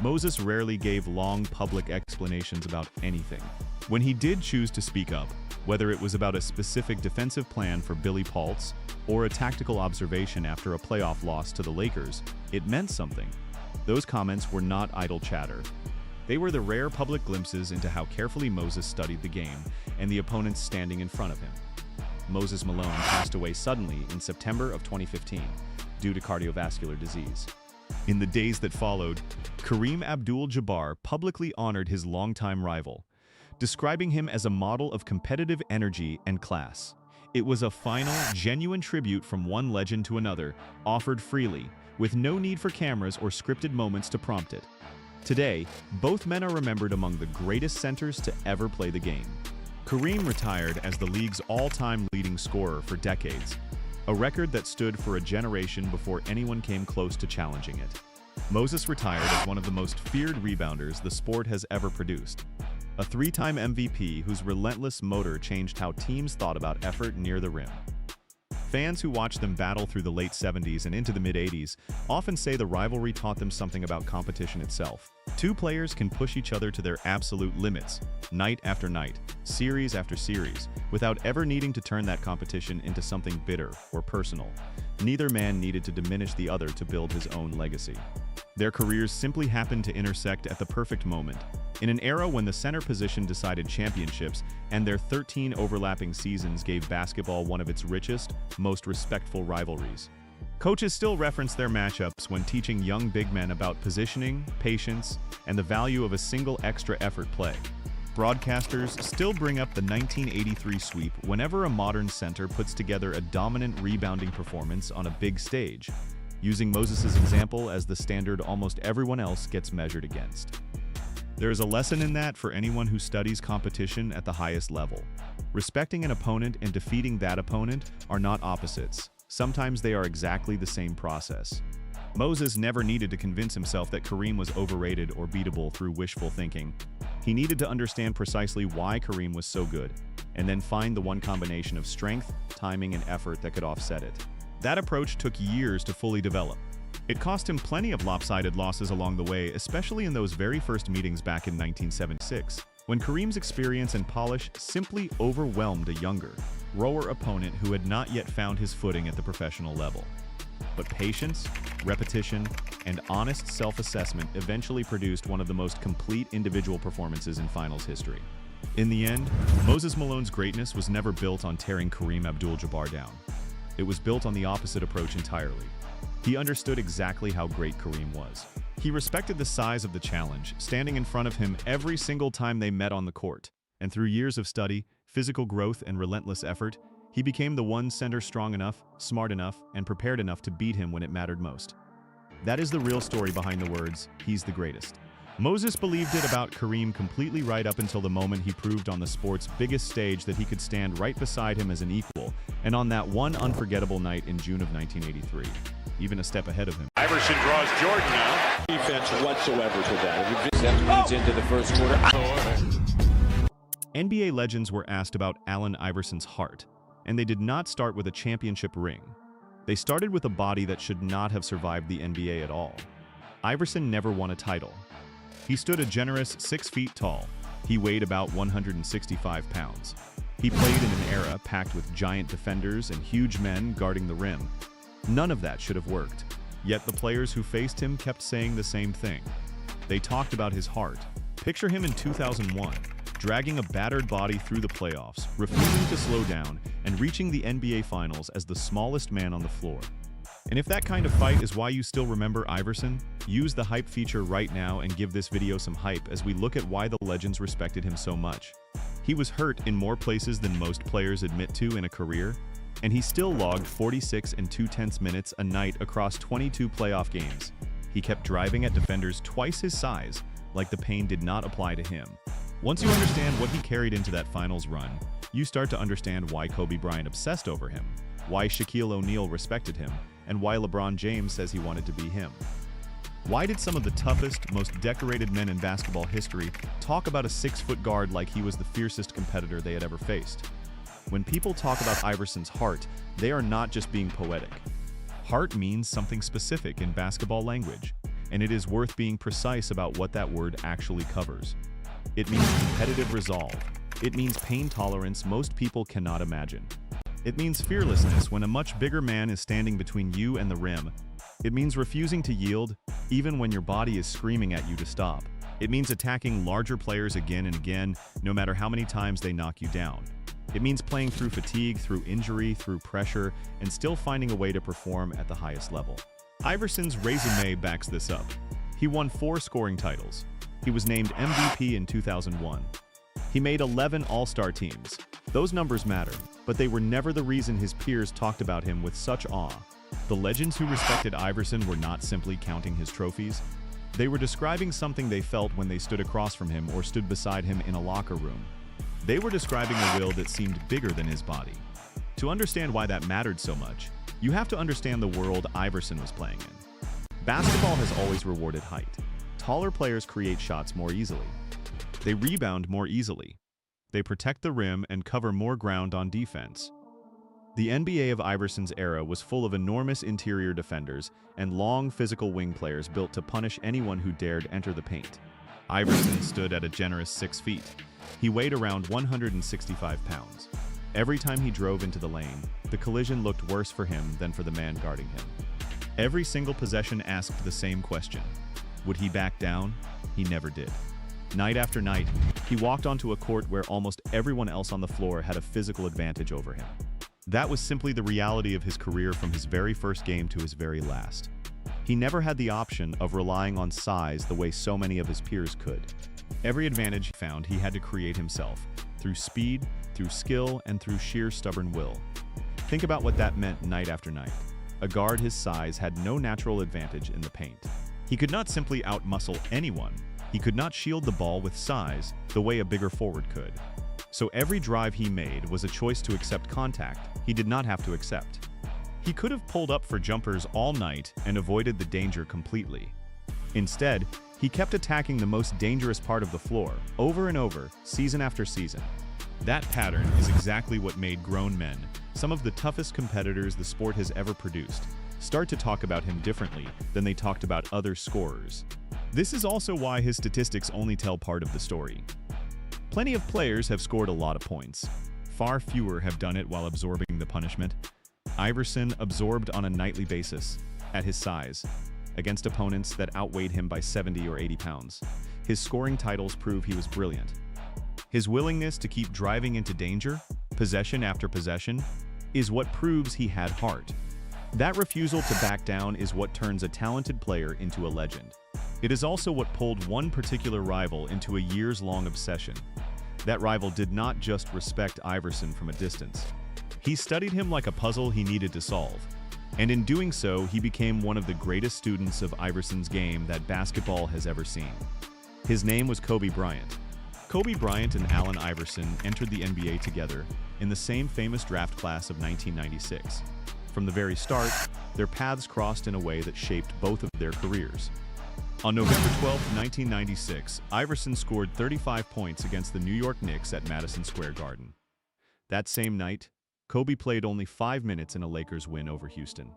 Moses rarely gave long public explanations about anything. When he did choose to speak up, whether it was about a specific defensive plan for Billy Paultz or a tactical observation after a playoff loss to the Lakers, it meant something. Those comments were not idle chatter. They were the rare public glimpses into how carefully Moses studied the game and the opponents standing in front of him. Moses Malone passed away suddenly in September of 2015 due to cardiovascular disease. In the days that followed, Kareem Abdul-Jabbar publicly honored his longtime rival, describing him as a model of competitive energy and class. It was a final, genuine tribute from one legend to another, offered freely, with no need for cameras or scripted moments to prompt it. Today, both men are remembered among the greatest centers to ever play the game. Kareem retired as the league's all-time leading scorer for decades, a record that stood for a generation before anyone came close to challenging it. Moses retired as one of the most feared rebounders the sport has ever produced, a three-time MVP whose relentless motor changed how teams thought about effort near the rim. Fans who watched them battle through the late 70s and into the mid-80s often say the rivalry taught them something about competition itself. Two players can push each other to their absolute limits, night after night, series after series, without ever needing to turn that competition into something bitter or personal. Neither man needed to diminish the other to build his own legacy. Their careers simply happened to intersect at the perfect moment, in an era when the center position decided championships and their 13 overlapping seasons gave basketball one of its richest, most respectful rivalries. Coaches still reference their matchups when teaching young big men about positioning, patience, and the value of a single extra effort play. Broadcasters still bring up the 1983 sweep whenever a modern center puts together a dominant rebounding performance on a big stage, using Moses' example as the standard almost everyone else gets measured against. There is a lesson in that for anyone who studies competition at the highest level. Respecting an opponent and defeating that opponent are not opposites. Sometimes they are exactly the same process. Moses never needed to convince himself that Kareem was overrated or beatable through wishful thinking. He needed to understand precisely why Kareem was so good, and then find the one combination of strength, timing, and effort that could offset it. That approach took years to fully develop. It cost him plenty of lopsided losses along the way, especially in those very first meetings back in 1976, when Kareem's experience and polish simply overwhelmed a younger, rawer opponent who had not yet found his footing at the professional level. But patience, repetition, and honest self-assessment eventually produced one of the most complete individual performances in finals history. In the end, Moses Malone's greatness was never built on tearing Kareem Abdul-Jabbar down. It was built on the opposite approach entirely. He understood exactly how great Kareem was. He respected the size of the challenge, standing in front of him every single time they met on the court. And through years of study, physical growth, and relentless effort, he became the one center strong enough, smart enough, and prepared enough to beat him when it mattered most. That is the real story behind the words, "He's the greatest." Moses believed it about Kareem completely right up until the moment he proved on the sport's biggest stage that he could stand right beside him as an equal, and on that one unforgettable night in June of 1983, even a step ahead of him. Iverson draws Jordan now. Defense whatsoever to that. 7 minutes into the first quarter. NBA legends were asked about Allen Iverson's heart, and they did not start with a championship ring. They started with a body that should not have survived the NBA at all. Iverson never won a title. He stood a generous 6 feet tall. He weighed about 165 pounds. He played in an era packed with giant defenders and huge men guarding the rim. None of that should have worked. Yet the players who faced him kept saying the same thing. They talked about his heart. Picture him in 2001, dragging a battered body through the playoffs, refusing to slow down, and reaching the NBA Finals as the smallest man on the floor. And if that kind of fight is why you still remember Iverson, use the hype feature right now and give this video some hype as we look at why the legends respected him so much. He was hurt in more places than most players admit to in a career, and he still logged 46 2/10 minutes a night across 22 playoff games. He kept driving at defenders twice his size, like the pain did not apply to him. Once you understand what he carried into that finals run, you start to understand why Kobe Bryant obsessed over him, why Shaquille O'Neal respected him, and why LeBron James says he wanted to be him. Why did some of the toughest, most decorated men in basketball history talk about a 6-foot guard like he was the fiercest competitor they had ever faced? When people talk about Iverson's heart, they are not just being poetic. Heart means something specific in basketball language, and it is worth being precise about what that word actually covers. It means competitive resolve. It means pain tolerance most people cannot imagine. It means fearlessness when a much bigger man is standing between you and the rim. It means refusing to yield, even when your body is screaming at you to stop. It means attacking larger players again and again, no matter how many times they knock you down. It means playing through fatigue, through injury, through pressure, and still finding a way to perform at the highest level. Iverson's resume backs this up. He won 4 scoring titles. He was named MVP in 2001. He made 11 All-Star teams. Those numbers matter, but they were never the reason his peers talked about him with such awe. The legends who respected Iverson were not simply counting his trophies. They were describing something they felt when they stood across from him or stood beside him in a locker room. They were describing a will that seemed bigger than his body. To understand why that mattered so much, you have to understand the world Iverson was playing in. Basketball has always rewarded height. Taller players create shots more easily. They rebound more easily. They protect the rim and cover more ground on defense. The NBA of Iverson's era was full of enormous interior defenders and long physical wing players built to punish anyone who dared enter the paint. Iverson stood at a generous 6 feet. He weighed around 165 pounds. Every time he drove into the lane, the collision looked worse for him than for the man guarding him. Every single possession asked the same question. Would he back down? He never did. Night after night, he walked onto a court where almost everyone else on the floor had a physical advantage over him. That was simply the reality of his career from his very first game to his very last. He never had the option of relying on size the way so many of his peers could. Every advantage he found he had to create himself, through speed, through skill, and through sheer stubborn will. Think about what that meant night after night. A guard his size had no natural advantage in the paint. He could not simply outmuscle anyone. He could not shield the ball with size the way a bigger forward could. So every drive he made was a choice to accept contact he did not have to accept. He could have pulled up for jumpers all night and avoided the danger completely. Instead, he kept attacking the most dangerous part of the floor, over and over, season after season. That pattern is exactly what made grown men, some of the toughest competitors the sport has ever produced, start to talk about him differently than they talked about other scorers. This is also why his statistics only tell part of the story. Plenty of players have scored a lot of points. Far fewer have done it while absorbing the punishment. Iverson absorbed on a nightly basis, at his size, against opponents that outweighed him by 70 or 80 pounds. His scoring titles prove he was brilliant. His willingness to keep driving into danger, possession after possession, is what proves he had heart. That refusal to back down is what turns a talented player into a legend. It is also what pulled one particular rival into a years-long obsession. That rival did not just respect Iverson from a distance. He studied him like a puzzle he needed to solve. And in doing so, he became one of the greatest students of Iverson's game that basketball has ever seen. His name was Kobe Bryant. Kobe Bryant and Allen Iverson entered the NBA together in the same famous draft class of 1996. From the very start, their paths crossed in a way that shaped both of their careers. On November 12, 1996, Iverson scored 35 points against the New York Knicks at Madison Square Garden. That same night, Kobe played only 5 minutes in a Lakers win over Houston.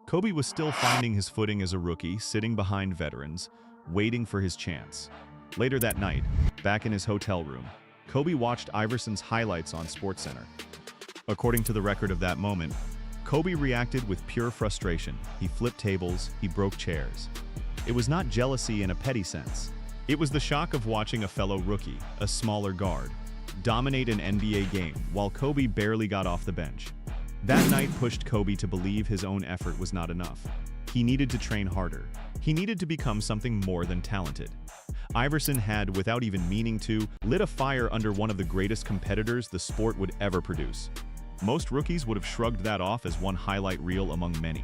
Kobe was still finding his footing as a rookie, sitting behind veterans, waiting for his chance. Later that night, back in his hotel room, Kobe watched Iverson's highlights on SportsCenter. According to the record of that moment, Kobe reacted with pure frustration. He flipped tables, he broke chairs. It was not jealousy in a petty sense. It was the shock of watching a fellow rookie, a smaller guard, dominate an NBA game while Kobe barely got off the bench. That night pushed Kobe to believe his own effort was not enough. He needed to train harder. He needed to become something more than talented. Iverson had, without even meaning to, lit a fire under one of the greatest competitors the sport would ever produce. Most rookies would have shrugged that off as one highlight reel among many.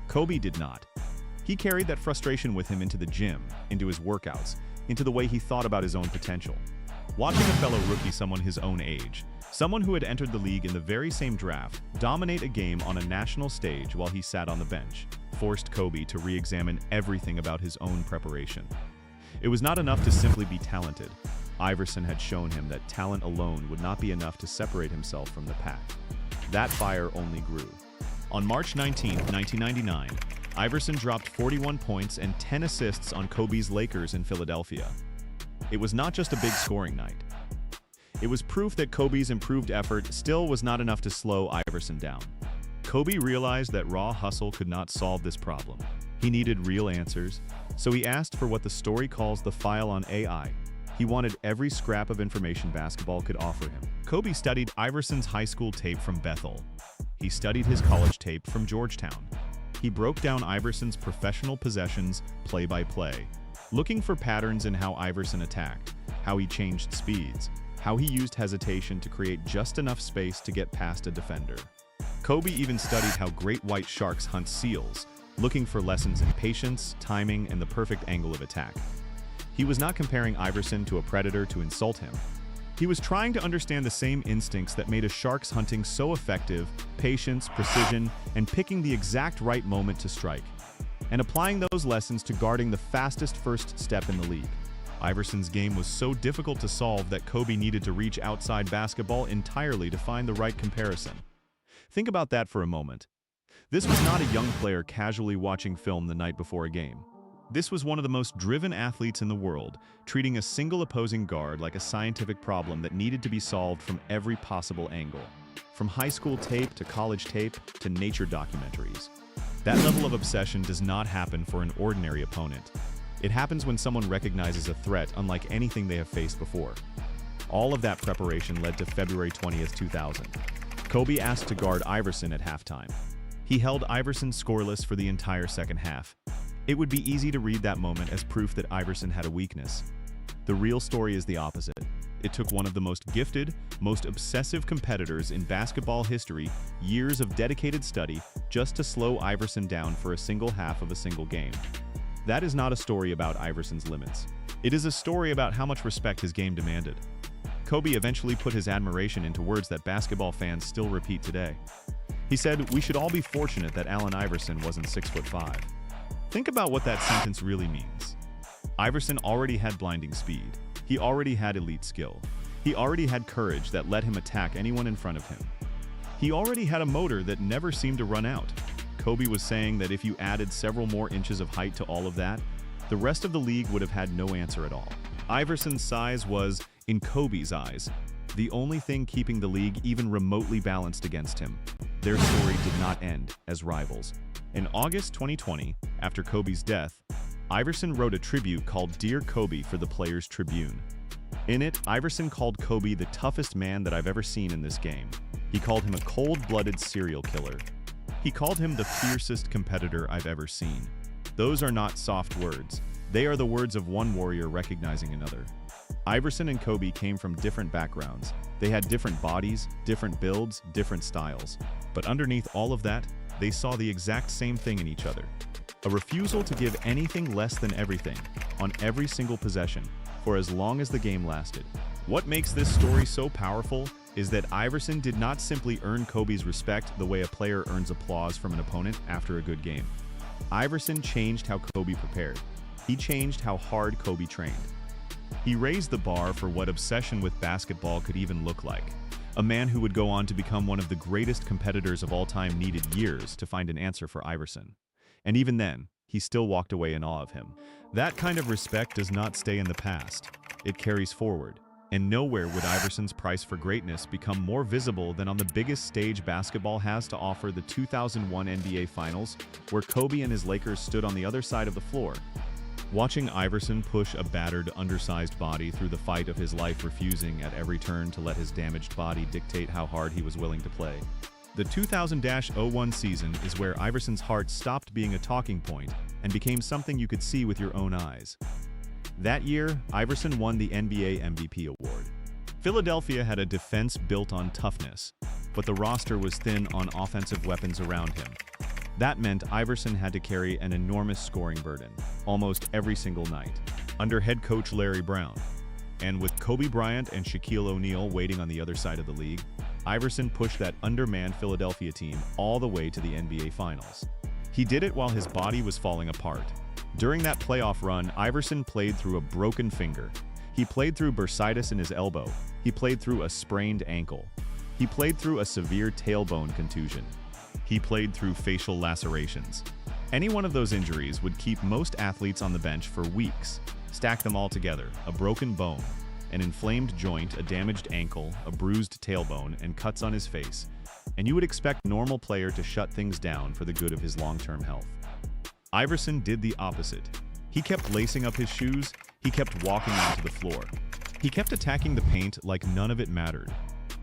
Kobe did not. He carried that frustration with him into the gym, into his workouts, into the way he thought about his own potential. Watching a fellow rookie, someone his own age, someone who had entered the league in the very same draft, dominate a game on a national stage while he sat on the bench, forced Kobe to re-examine everything about his own preparation. It was not enough to simply be talented. Iverson had shown him that talent alone would not be enough to separate himself from the pack. That fire only grew. On March 19, 1999, Iverson dropped 41 points and 10 assists on Kobe's Lakers in Philadelphia. It was not just a big scoring night. It was proof that Kobe's improved effort still was not enough to slow Iverson down. Kobe realized that raw hustle could not solve this problem. He needed real answers, so he asked for what the story calls the file on AI. He wanted every scrap of information basketball could offer him. Kobe studied Iverson's high school tape from Bethel. He studied his college tape from Georgetown. He broke down Iverson's professional possessions play by play, looking for patterns in how Iverson attacked, how he changed speeds, how he used hesitation to create just enough space to get past a defender. Kobe even studied how great white sharks hunt seals, looking for lessons in patience, timing, and the perfect angle of attack. He was not comparing Iverson to a predator to insult him. He was trying to understand the same instincts that made a shark's hunting so effective: patience, precision, and picking the exact right moment to strike, and applying those lessons to guarding the fastest first step in the league. Iverson's game was so difficult to solve that Kobe needed to reach outside basketball entirely to find the right comparison. Think about that for a moment. This was not a young player casually watching film the night before a game. This was one of the most driven athletes in the world, treating a single opposing guard like a scientific problem that needed to be solved from every possible angle. From high school tape to college tape to nature documentaries. That level of obsession does not happen for an ordinary opponent. It happens when someone recognizes a threat unlike anything they have faced before. All of that preparation led to February 20th, 2000. Kobe asked to guard Iverson at halftime. He held Iverson scoreless for the entire second half. It would be easy to read that moment as proof that Iverson had a weakness. The real story is the opposite. It took one of the most gifted, most obsessive competitors in basketball history years of dedicated study just to slow Iverson down for a single half of a single game. That is not a story about Iverson's limits. It is a story about how much respect his game demanded. Kobe eventually put his admiration into words that basketball fans still repeat today. He said, "We should all be fortunate that Allen Iverson wasn't 6'5". Think about what that sentence really means. Iverson already had blinding speed. He already had elite skill. He already had courage that let him attack anyone in front of him. He already had a motor that never seemed to run out. Kobe was saying that if you added several more inches of height to all of that, the rest of the league would have had no answer at all. Iverson's size was, in Kobe's eyes, the only thing keeping the league even remotely balanced against him. Their story did not end as rivals. In August 2020, after Kobe's death, Iverson wrote a tribute called Dear Kobe for the Players Tribune. In it, Iverson called Kobe the toughest man that I've ever seen in this game. He called him a cold-blooded serial killer. He called him the fiercest competitor I've ever seen. Those are not soft words. They are the words of one warrior recognizing another. Iverson and Kobe came from different backgrounds. They had different bodies, different builds, different styles. But underneath all of that, they saw the exact same thing in each other. A refusal to give anything less than everything, on every single possession, for as long as the game lasted. What makes this story so powerful is that Iverson did not simply earn Kobe's respect the way a player earns applause from an opponent after a good game. Iverson changed how Kobe prepared. He changed how hard Kobe trained. He raised the bar for what obsession with basketball could even look like. A man who would go on to become one of the greatest competitors of all time needed years to find an answer for Iverson. And even then, he still walked away in awe of him. That kind of respect does not stay in the past. It carries forward. And nowhere would Iverson's price for greatness become more visible than on the biggest stage basketball has to offer, the 2001 NBA Finals, where Kobe and his Lakers stood on the other side of the floor. Watching Iverson push a battered, undersized body through the fight of his life, refusing at every turn to let his damaged body dictate how hard he was willing to play. The 2000-01 season is where Iverson's heart stopped being a talking point and became something you could see with your own eyes. That year, Iverson won the NBA MVP award. Philadelphia had a defense built on toughness, but the roster was thin on offensive weapons around him. That meant Iverson had to carry an enormous scoring burden, almost every single night, under head coach Larry Brown. And with Kobe Bryant and Shaquille O'Neal waiting on the other side of the league, Iverson pushed that undermanned Philadelphia team all the way to the NBA Finals. He did it while his body was falling apart. During that playoff run, Iverson played through a broken finger. He played through bursitis in his elbow. He played through a sprained ankle. He played through a severe tailbone contusion. He played through facial lacerations. Any one of those injuries would keep most athletes on the bench for weeks. Stack them all together: a broken bone, an inflamed joint, a damaged ankle, a bruised tailbone, and cuts on his face, and you would expect a normal player to shut things down for the good of his long-term health. Iverson did the opposite. He kept lacing up his shoes. He kept walking onto the floor. He kept attacking the paint like none of it mattered,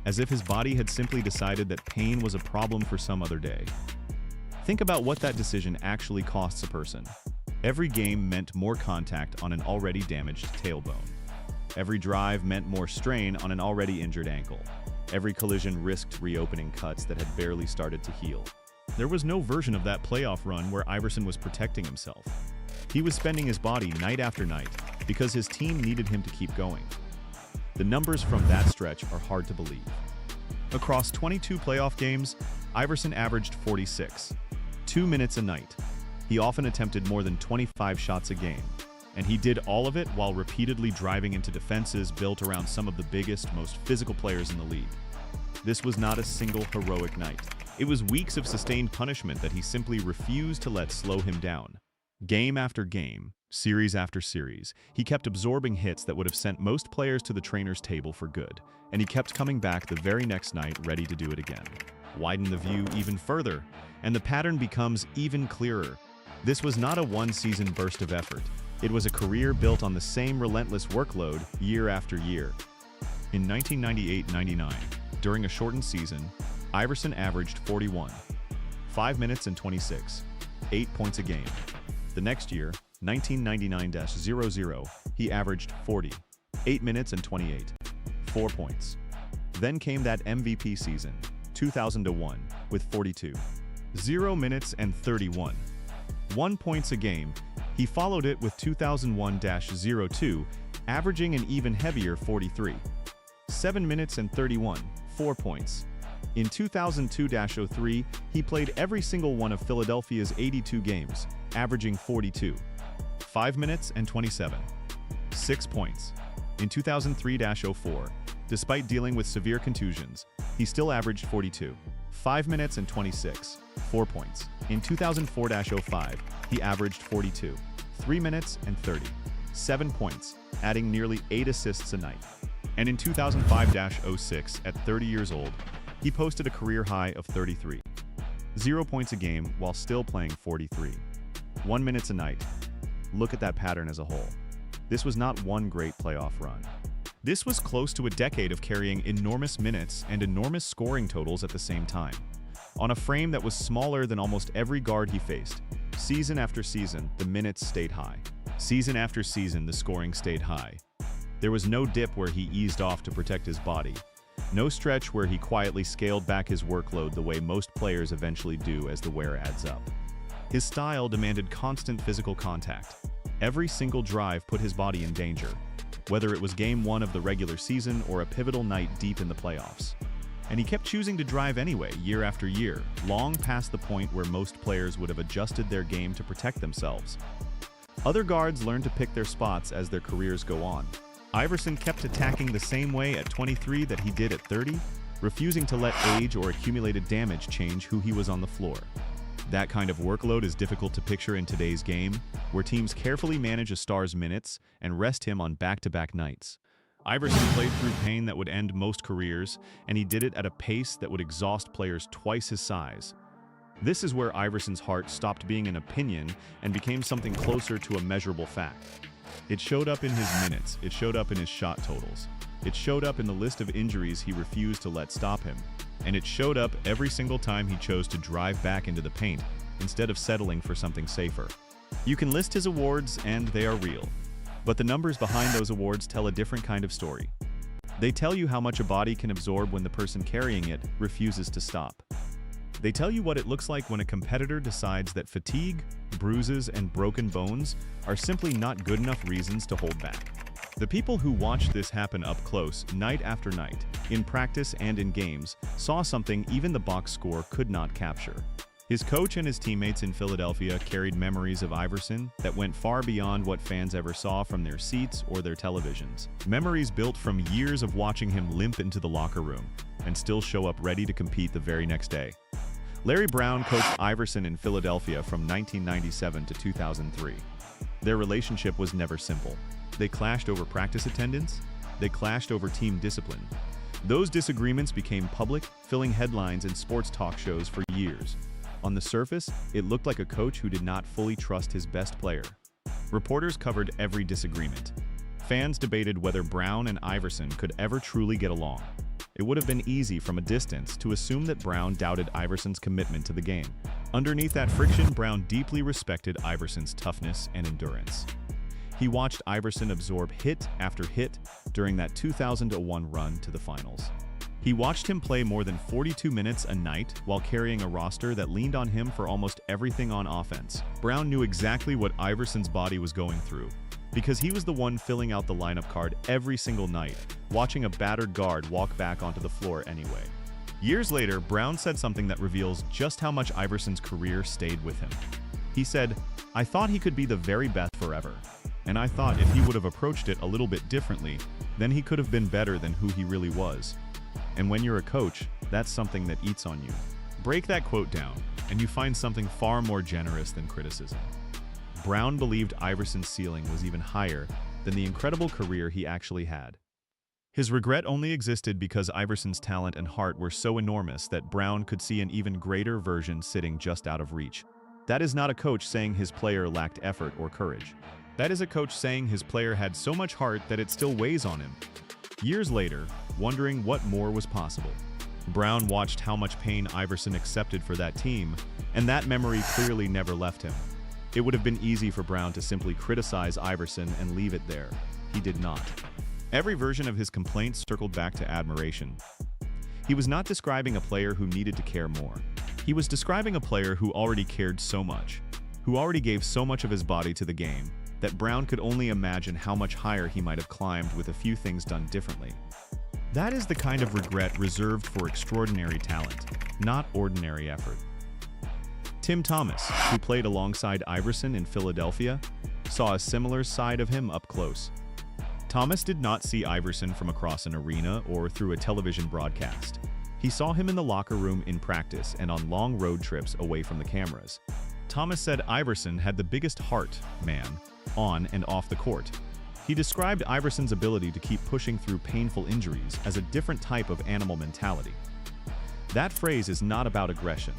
as if his body had simply decided that pain was a problem for some other day. Think about what that decision actually costs a person. Every game meant more contact on an already damaged tailbone. Every drive meant more strain on an already injured ankle. Every collision risked reopening cuts that had barely started to heal. There was no version of that playoff run where Iverson was protecting himself. He was spending his body night after night because his team needed him to keep going. The numbers from that stretch are hard to believe. Across 22 playoff games, Iverson averaged 46, 2 minutes a night. He often attempted more than 25 shots a game, and he did all of it while repeatedly driving into defenses built around some of the biggest, most physical players in the league. This was not a single heroic night. It was weeks of sustained punishment that he simply refused to let slow him down. Game after game, series after series, he kept absorbing hits that would have sent most players to the trainer's table for good, and he kept coming back the very next night ready to do it again. Widen the view even further, and the pattern becomes even clearer. This was not a one-season burst of effort. It was a career built on the same relentless workload year after year. In 1998-99, during a shortened season, Iverson averaged 41, 5 minutes and 26, 8 points a game. The next year, 1999-00, he averaged 40, 8 minutes and 28, 4 points. Then came that MVP season, 2001, with 42, 0 minutes and 31, 1 points a game. He followed it with 2001-02, averaging an even heavier 43, 7 minutes and 31, 4 points. In 2002-03, he played every single one of Philadelphia's 82 games, averaging 42, 5 minutes and 27, 6 points. In 2003-04, despite dealing with severe contusions, he still averaged 42, 5 minutes and 26, 4 points. In 2004-05, he averaged 42, 3 minutes and 30, 7 points, adding nearly 8 assists a night. And in 2005-06, at 30 years old, he posted a career high of 33, 0 points a game while still playing 43, 1 minute a night. Look at that pattern as a whole. This was not one great playoff run. This was close to a decade of carrying enormous minutes and enormous scoring totals at the same time, on a frame that was smaller than almost every guard he faced. Season after season, the minutes stayed high. Season after season, the scoring stayed high. There was no dip where he eased off to protect his body. No stretch where he quietly scaled back his workload the way most players eventually do as the wear adds up. His style demanded constant physical contact. Every single drive put his body in danger, whether it was game 1 of the regular season or a pivotal night deep in the playoffs. And he kept choosing to drive anyway, year after year, long past the point where most players would have adjusted their game to protect themselves. Other guards learn to pick their spots as their careers go on. Iverson kept attacking the same way at 23 that he did at 30, refusing to let age or accumulated damage change who he was on the floor. That kind of workload is difficult to picture in today's game, where teams carefully manage a star's minutes and rest him on back-to-back nights. Iverson played through pain that would end most careers, and he did it at a pace that would exhaust players twice his size. This is where Iverson's heart stopped being an opinion and became something closer to a measurable fact. It showed up in his minutes, it showed up in his shot totals, it showed up in the list of injuries he refused to let stop him, and it showed up every single time he chose to drive back into the paint instead of settling for something safer. You can list his awards, and they are real. But the numbers behind those awards tell a different kind of story. They tell you how much a body can absorb when the person carrying it refuses to stop. They tell you what it looks like when a competitor decides that fatigue, bruises, and broken bones are simply not good enough reasons to hold back. The people who watched this happen up close, night after night, in practice and in games, saw something even the box score could not capture. His coach and his teammates in Philadelphia carried memories of Iverson that went far beyond what fans ever saw from their seats or their televisions. Memories built from years of watching him limp into the locker room and still show up ready to compete the very next day. Larry Brown coached Iverson in Philadelphia from 1997 to 2003. Their relationship was never simple. They clashed over practice attendance. They clashed over team discipline. Those disagreements became public, filling headlines and sports talk shows for years. On the surface, it looked like a coach who did not fully trust his best player. Reporters covered every disagreement. Fans debated whether Brown and Iverson could ever truly get along. It would have been easy from a distance to assume that Brown doubted Iverson's commitment to the game. Underneath that friction, Brown deeply respected Iverson's toughness and endurance. He watched Iverson absorb hit after hit during that 2001 run to the finals. He watched him play more than 42 minutes a night while carrying a roster that leaned on him for almost everything on offense. Brown knew exactly what Iverson's body was going through, because he was the one filling out the lineup card every single night, watching a battered guard walk back onto the floor anyway. Years later, Brown said something that reveals just how much Iverson's career stayed with him. He said, "I thought he could be the very best forever. And I thought if he would have approached it a little bit differently, then he could have been better than who he really was." And when you're a coach, that's something that eats on you. Break that quote down, and you find something far more generous than criticism. Brown believed Iverson's ceiling was even higher than the incredible career he actually had. His regret only existed because Iverson's talent and heart were so enormous that Brown could see an even greater version sitting just out of reach. That is not a coach saying his player lacked effort or courage. That is a coach saying his player had so much heart that it still weighs on him. Years later, wondering what more was possible, Brown watched how much pain Iverson accepted for that team, and that memory clearly never left him. It would have been easy for Brown to simply criticize Iverson and leave it there. He did not. Every version of his complaints circled back to admiration. He was not describing a player who needed to care more. He was describing a player who already cared so much, who already gave so much of his body to the game, that Brown could only imagine how much higher he might have climbed with a few things done differently. That is the kind of regret reserved for extraordinary talent, not ordinary effort. Tim Thomas, who played alongside Iverson in Philadelphia, saw a similar side of him up close. Thomas did not see Iverson from across an arena or through a television broadcast. He saw him in the locker room in practice and on long road trips away from the cameras. Thomas said Iverson had the biggest heart, man, on and off the court. He described Iverson's ability to keep pushing through painful injuries as a different type of animal mentality. That phrase is not about aggression.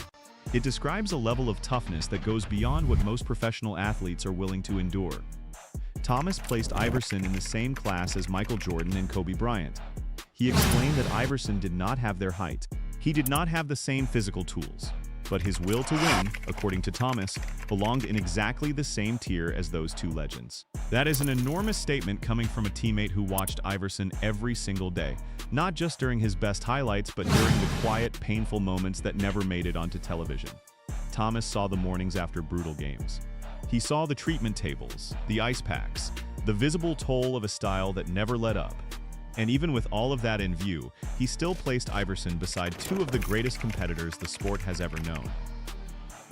It describes a level of toughness that goes beyond what most professional athletes are willing to endure. Thomas placed Iverson in the same class as Michael Jordan and Kobe Bryant. He explained that Iverson did not have their height. He did not have the same physical tools. But his will to win, according to Thomas, belonged in exactly the same tier as those two legends. That is an enormous statement coming from a teammate who watched Iverson every single day, not just during his best highlights, but during the quiet, painful moments that never made it onto television. Thomas saw the mornings after brutal games. He saw the treatment tables, the ice packs, the visible toll of a style that never let up. And even with all of that in view, he still placed Iverson beside two of the greatest competitors the sport has ever known.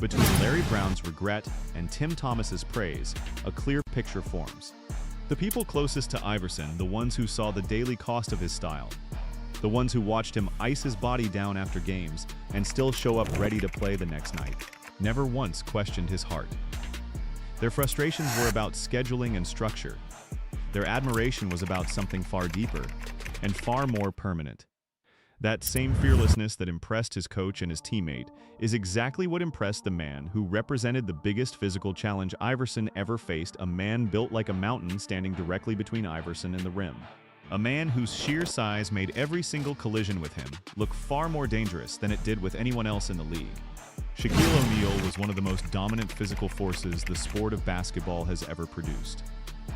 Between Larry Brown's regret and Tim Thomas's praise, a clear picture forms. The people closest to Iverson, the ones who saw the daily cost of his style, the ones who watched him ice his body down after games and still show up ready to play the next night, never once questioned his heart. Their frustrations were about scheduling and structure. Their admiration was about something far deeper and far more permanent. That same fearlessness that impressed his coach and his teammate is exactly what impressed the man who represented the biggest physical challenge Iverson ever faced, a man built like a mountain standing directly between Iverson and the rim. A man whose sheer size made every single collision with him look far more dangerous than it did with anyone else in the league. Shaquille O'Neal was one of the most dominant physical forces the sport of basketball has ever produced.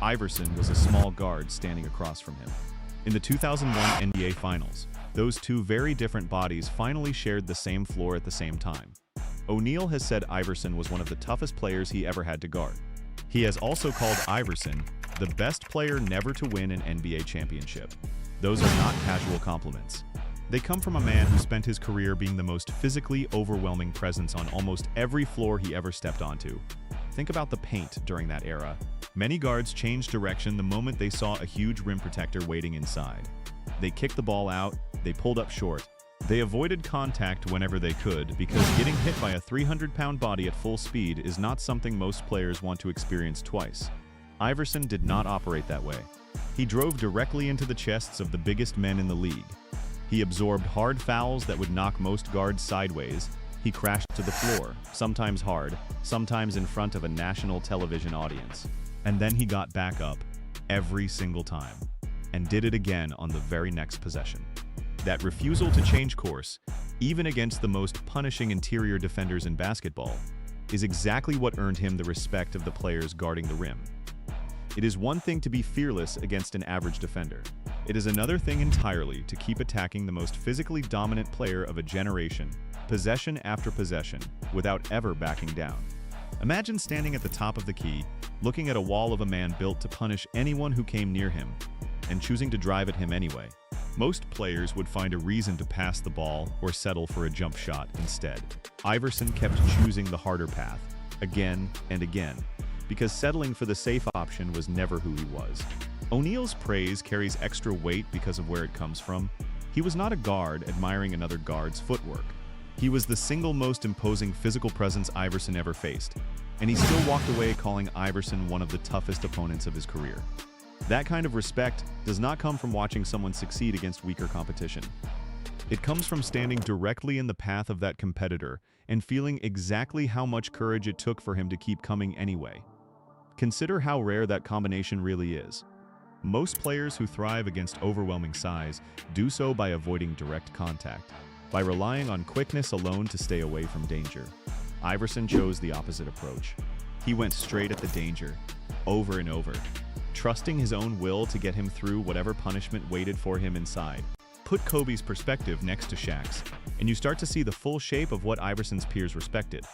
Iverson was a small guard standing across from him. In the 2001 NBA Finals, those two very different bodies finally shared the same floor at the same time. O'Neal has said Iverson was one of the toughest players he ever had to guard. He has also called Iverson the best player never to win an NBA championship. Those are not casual compliments. They come from a man who spent his career being the most physically overwhelming presence on almost every floor he ever stepped onto. Think about the paint during that era. Many guards changed direction the moment they saw a huge rim protector waiting inside. They kicked the ball out, they pulled up short. They avoided contact whenever they could because getting hit by a 300-pound body at full speed is not something most players want to experience twice. Iverson did not operate that way. He drove directly into the chests of the biggest men in the league. He absorbed hard fouls that would knock most guards sideways. He crashed to the floor, sometimes hard, sometimes in front of a national television audience. And then he got back up every single time and did it again on the very next possession. That refusal to change course, even against the most punishing interior defenders in basketball, is exactly what earned him the respect of the players guarding the rim. It is one thing to be fearless against an average defender. It is another thing entirely to keep attacking the most physically dominant player of a generation, possession after possession, without ever backing down. Imagine standing at the top of the key, looking at a wall of a man built to punish anyone who came near him, and choosing to drive at him anyway. Most players would find a reason to pass the ball or settle for a jump shot instead. Iverson kept choosing the harder path, again and again, because settling for the safe option was never who he was. O'Neal's praise carries extra weight because of where it comes from. He was not a guard admiring another guard's footwork. He was the single most imposing physical presence Iverson ever faced, and he still walked away calling Iverson one of the toughest opponents of his career. That kind of respect does not come from watching someone succeed against weaker competition. It comes from standing directly in the path of that competitor and feeling exactly how much courage it took for him to keep coming anyway. Consider how rare that combination really is. Most players who thrive against overwhelming size do so by avoiding direct contact, by relying on quickness alone to stay away from danger. Iverson chose the opposite approach. He went straight at the danger, over and over, trusting his own will to get him through whatever punishment waited for him inside. Put Kobe's perspective next to Shaq's, and you start to see the full shape of what Iverson's peers respected.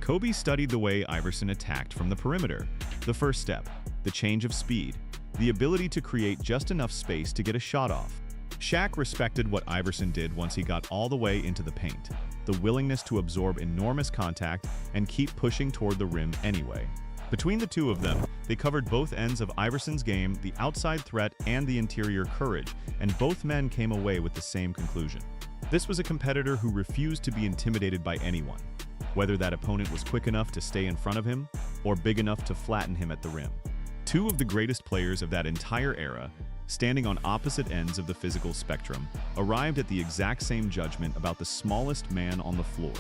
Kobe studied the way Iverson attacked from the perimeter. The first step, the change of speed, the ability to create just enough space to get a shot off. Shaq respected what Iverson did once he got all the way into the paint, the willingness to absorb enormous contact and keep pushing toward the rim anyway. Between the two of them, they covered both ends of Iverson's game, the outside threat and the interior courage, and both men came away with the same conclusion. This was a competitor who refused to be intimidated by anyone, whether that opponent was quick enough to stay in front of him or big enough to flatten him at the rim. Two of the greatest players of that entire era, standing on opposite ends of the physical spectrum, arrived at the exact same judgment about the smallest man on the floor.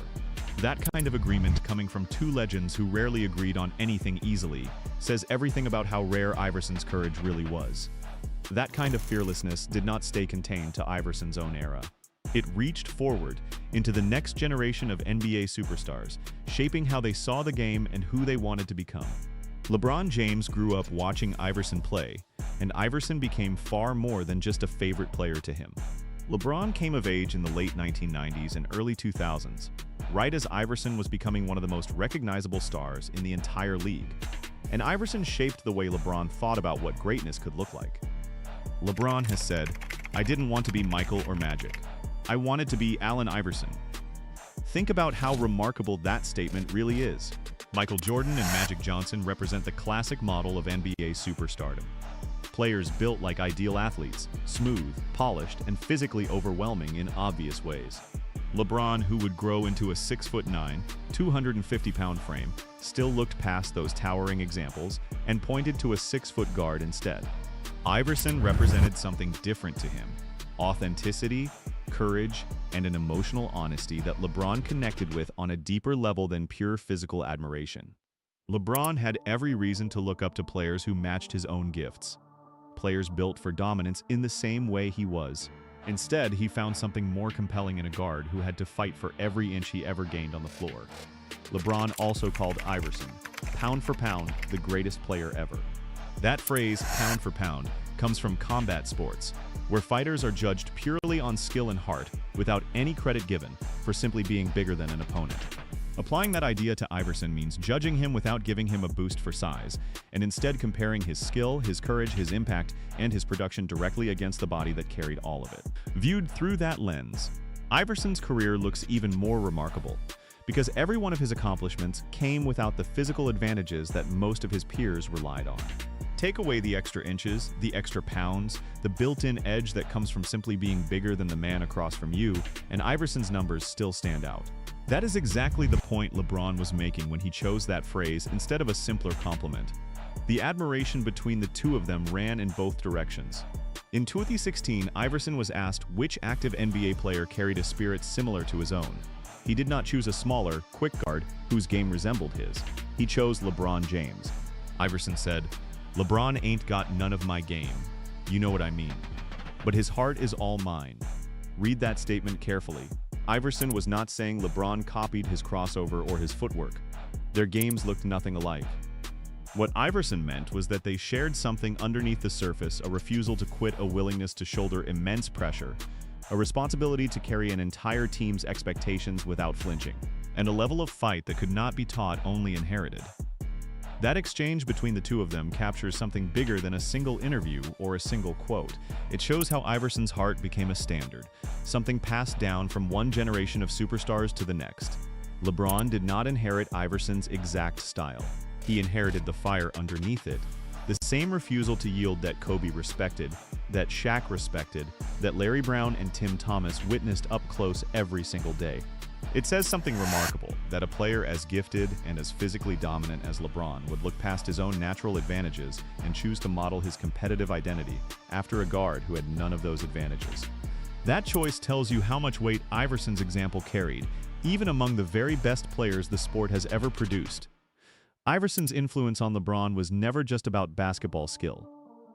That kind of agreement, coming from two legends who rarely agreed on anything easily, says everything about how rare Iverson's courage really was. That kind of fearlessness did not stay contained to Iverson's own era. It reached forward into the next generation of NBA superstars, shaping how they saw the game and who they wanted to become. LeBron James grew up watching Iverson play, and Iverson became far more than just a favorite player to him. LeBron came of age in the late 1990s and early 2000s, right as Iverson was becoming one of the most recognizable stars in the entire league. And Iverson shaped the way LeBron thought about what greatness could look like. LeBron has said, "I didn't want to be Michael or Magic. I wanted to be Allen Iverson." Think about how remarkable that statement really is. Michael Jordan and Magic Johnson represent the classic model of NBA superstardom. Players built like ideal athletes, smooth, polished, and physically overwhelming in obvious ways. LeBron, who would grow into a 6'9", 250-pound frame, still looked past those towering examples and pointed to a 6-foot guard instead. Iverson represented something different to him: authenticity, courage, and an emotional honesty that LeBron connected with on a deeper level than pure physical admiration. LeBron had every reason to look up to players who matched his own gifts, players built for dominance in the same way he was. Instead, he found something more compelling in a guard who had to fight for every inch he ever gained on the floor. LeBron also called Iverson, pound for pound, the greatest player ever. That phrase, pound for pound, comes from combat sports, where fighters are judged purely on skill and heart, without any credit given for simply being bigger than an opponent. Applying that idea to Iverson means judging him without giving him a boost for size, and instead comparing his skill, his courage, his impact, and his production directly against the body that carried all of it. Viewed through that lens, Iverson's career looks even more remarkable, because every one of his accomplishments came without the physical advantages that most of his peers relied on. Take away the extra inches, the extra pounds, the built-in edge that comes from simply being bigger than the man across from you, and Iverson's numbers still stand out. That is exactly the point LeBron was making when he chose that phrase instead of a simpler compliment. The admiration between the two of them ran in both directions. In 2016, Iverson was asked which active NBA player carried a spirit similar to his own. He did not choose a smaller, quick guard whose game resembled his. He chose LeBron James. Iverson said, "LeBron ain't got none of my game. You know what I mean. But his heart is all mine." Read that statement carefully. Iverson was not saying LeBron copied his crossover or his footwork. Their games looked nothing alike. What Iverson meant was that they shared something underneath the surface, a refusal to quit, a willingness to shoulder immense pressure, a responsibility to carry an entire team's expectations without flinching, and a level of fight that could not be taught, only inherited. That exchange between the two of them captures something bigger than a single interview or a single quote. It shows how Iverson's heart became a standard, something passed down from one generation of superstars to the next. LeBron did not inherit Iverson's exact style. He inherited the fire underneath it, the same refusal to yield that Kobe respected, that Shaq respected, that Larry Brown and Tim Thomas witnessed up close every single day. It says something remarkable that a player as gifted and as physically dominant as LeBron would look past his own natural advantages and choose to model his competitive identity after a guard who had none of those advantages. That choice tells you how much weight Iverson's example carried, even among the very best players the sport has ever produced. Iverson's influence on LeBron was never just about basketball skill.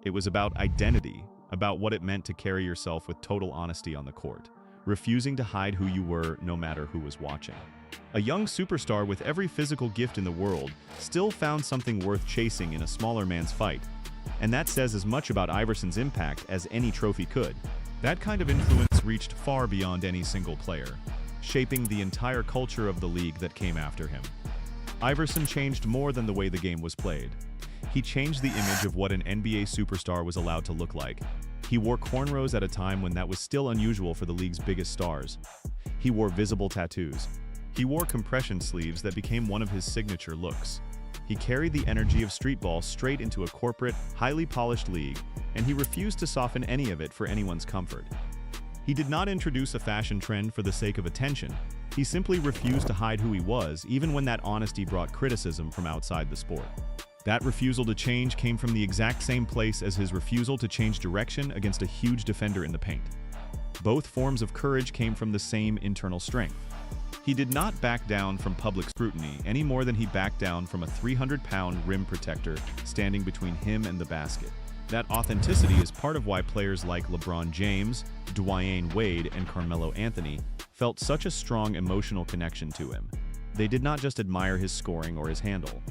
It was about identity, about what it meant to carry yourself with total honesty on the court, refusing to hide who you were no matter who was watching. A young superstar with every physical gift in the world still found something worth chasing in a smaller man's fight. And that says as much about Iverson's impact as any trophy could. That kind of influence reached far beyond any single player, shaping the entire culture of the league that came after him. Iverson changed more than the way the game was played. He changed the image of what an NBA superstar was allowed to look like. He wore cornrows at a time when that was still unusual for the league's biggest stars. He wore visible tattoos. He wore compression sleeves that became one of his signature looks. He carried the energy of street ball straight into a corporate, highly polished league, and he refused to soften any of it for anyone's comfort. He did not introduce a fashion trend for the sake of attention. He simply refused to hide who he was, even when that honesty brought criticism from outside the sport. That refusal to change came from the exact same place as his refusal to change direction against a huge defender in the paint. Both forms of courage came from the same internal strength. He did not back down from public scrutiny any more than he backed down from a 300-pound rim protector standing between him and the basket. That authenticity is part of why players like LeBron James, Dwyane Wade, and Carmelo Anthony felt such a strong emotional connection to him. They did not just admire his scoring or his handle.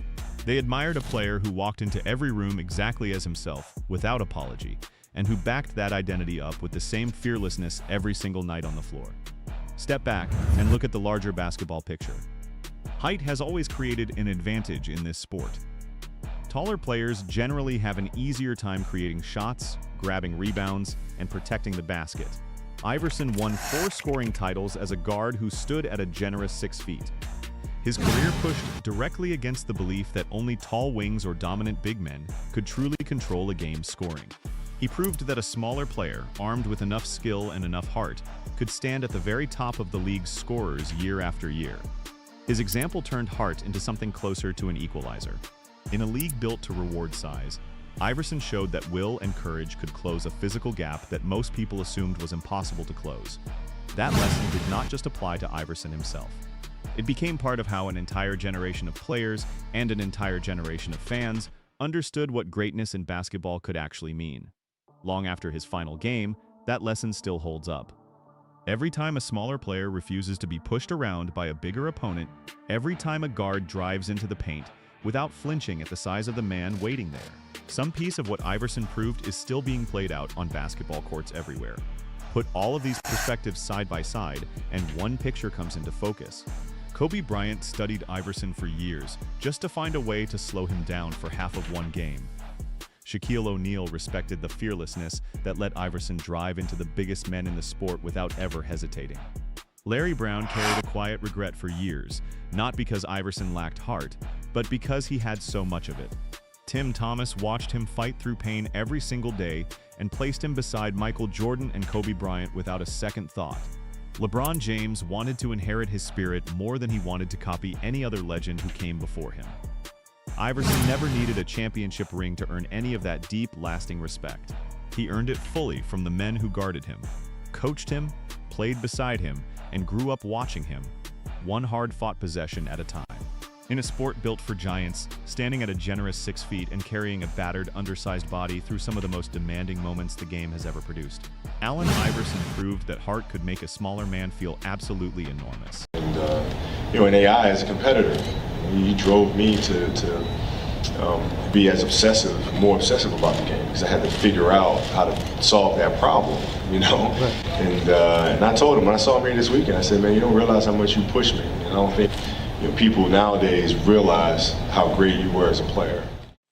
They admired a player who walked into every room exactly as himself, without apology, and who backed that identity up with the same fearlessness every single night on the floor. Step back and look at the larger basketball picture. Height has always created an advantage in this sport. Taller players generally have an easier time creating shots, grabbing rebounds, and protecting the basket. Iverson won 4 scoring titles as a guard who stood at a generous 6 feet. His career pushed directly against the belief that only tall wings or dominant big men could truly control a game's scoring. He proved that a smaller player, armed with enough skill and enough heart, could stand at the very top of the league's scorers year after year. His example turned heart into something closer to an equalizer. In a league built to reward size, Iverson showed that will and courage could close a physical gap that most people assumed was impossible to close. That lesson did not just apply to Iverson himself. It became part of how an entire generation of players and an entire generation of fans understood what greatness in basketball could actually mean. Long after his final game, that lesson still holds up. Every time a smaller player refuses to be pushed around by a bigger opponent, every time a guard drives into the paint without flinching at the size of the man waiting there, some piece of what Iverson proved is still being played out on basketball courts everywhere. Put all of these perspectives side by side, and one picture comes into focus. Kobe Bryant studied Iverson for years just to find a way to slow him down for half of one game. Shaquille O'Neal respected the fearlessness that let Iverson drive into the biggest men in the sport without ever hesitating. Larry Brown carried a quiet regret for years, not because Iverson lacked heart, but because he had so much of it. Tim Thomas watched him fight through pain every single day and placed him beside Michael Jordan and Kobe Bryant without a second thought. LeBron James wanted to inherit his spirit more than he wanted to copy any other legend who came before him. Iverson never needed a championship ring to earn any of that deep, lasting respect. He earned it fully from the men who guarded him, coached him, played beside him, and grew up watching him, one hard-fought possession at a time. In a sport built for giants, standing at a generous 6 feet and carrying a battered, undersized body through some of the most demanding moments the game has ever produced, Allen Iverson proved that heart could make a smaller man feel absolutely enormous. And, in AI as a competitor, he drove me to be as more obsessive about the game, because I had to figure out how to solve that problem, And I told him, when I saw him here this weekend, I said, man, you don't realize how much you pushed me. And I don't think people nowadays realize how great you were as a player.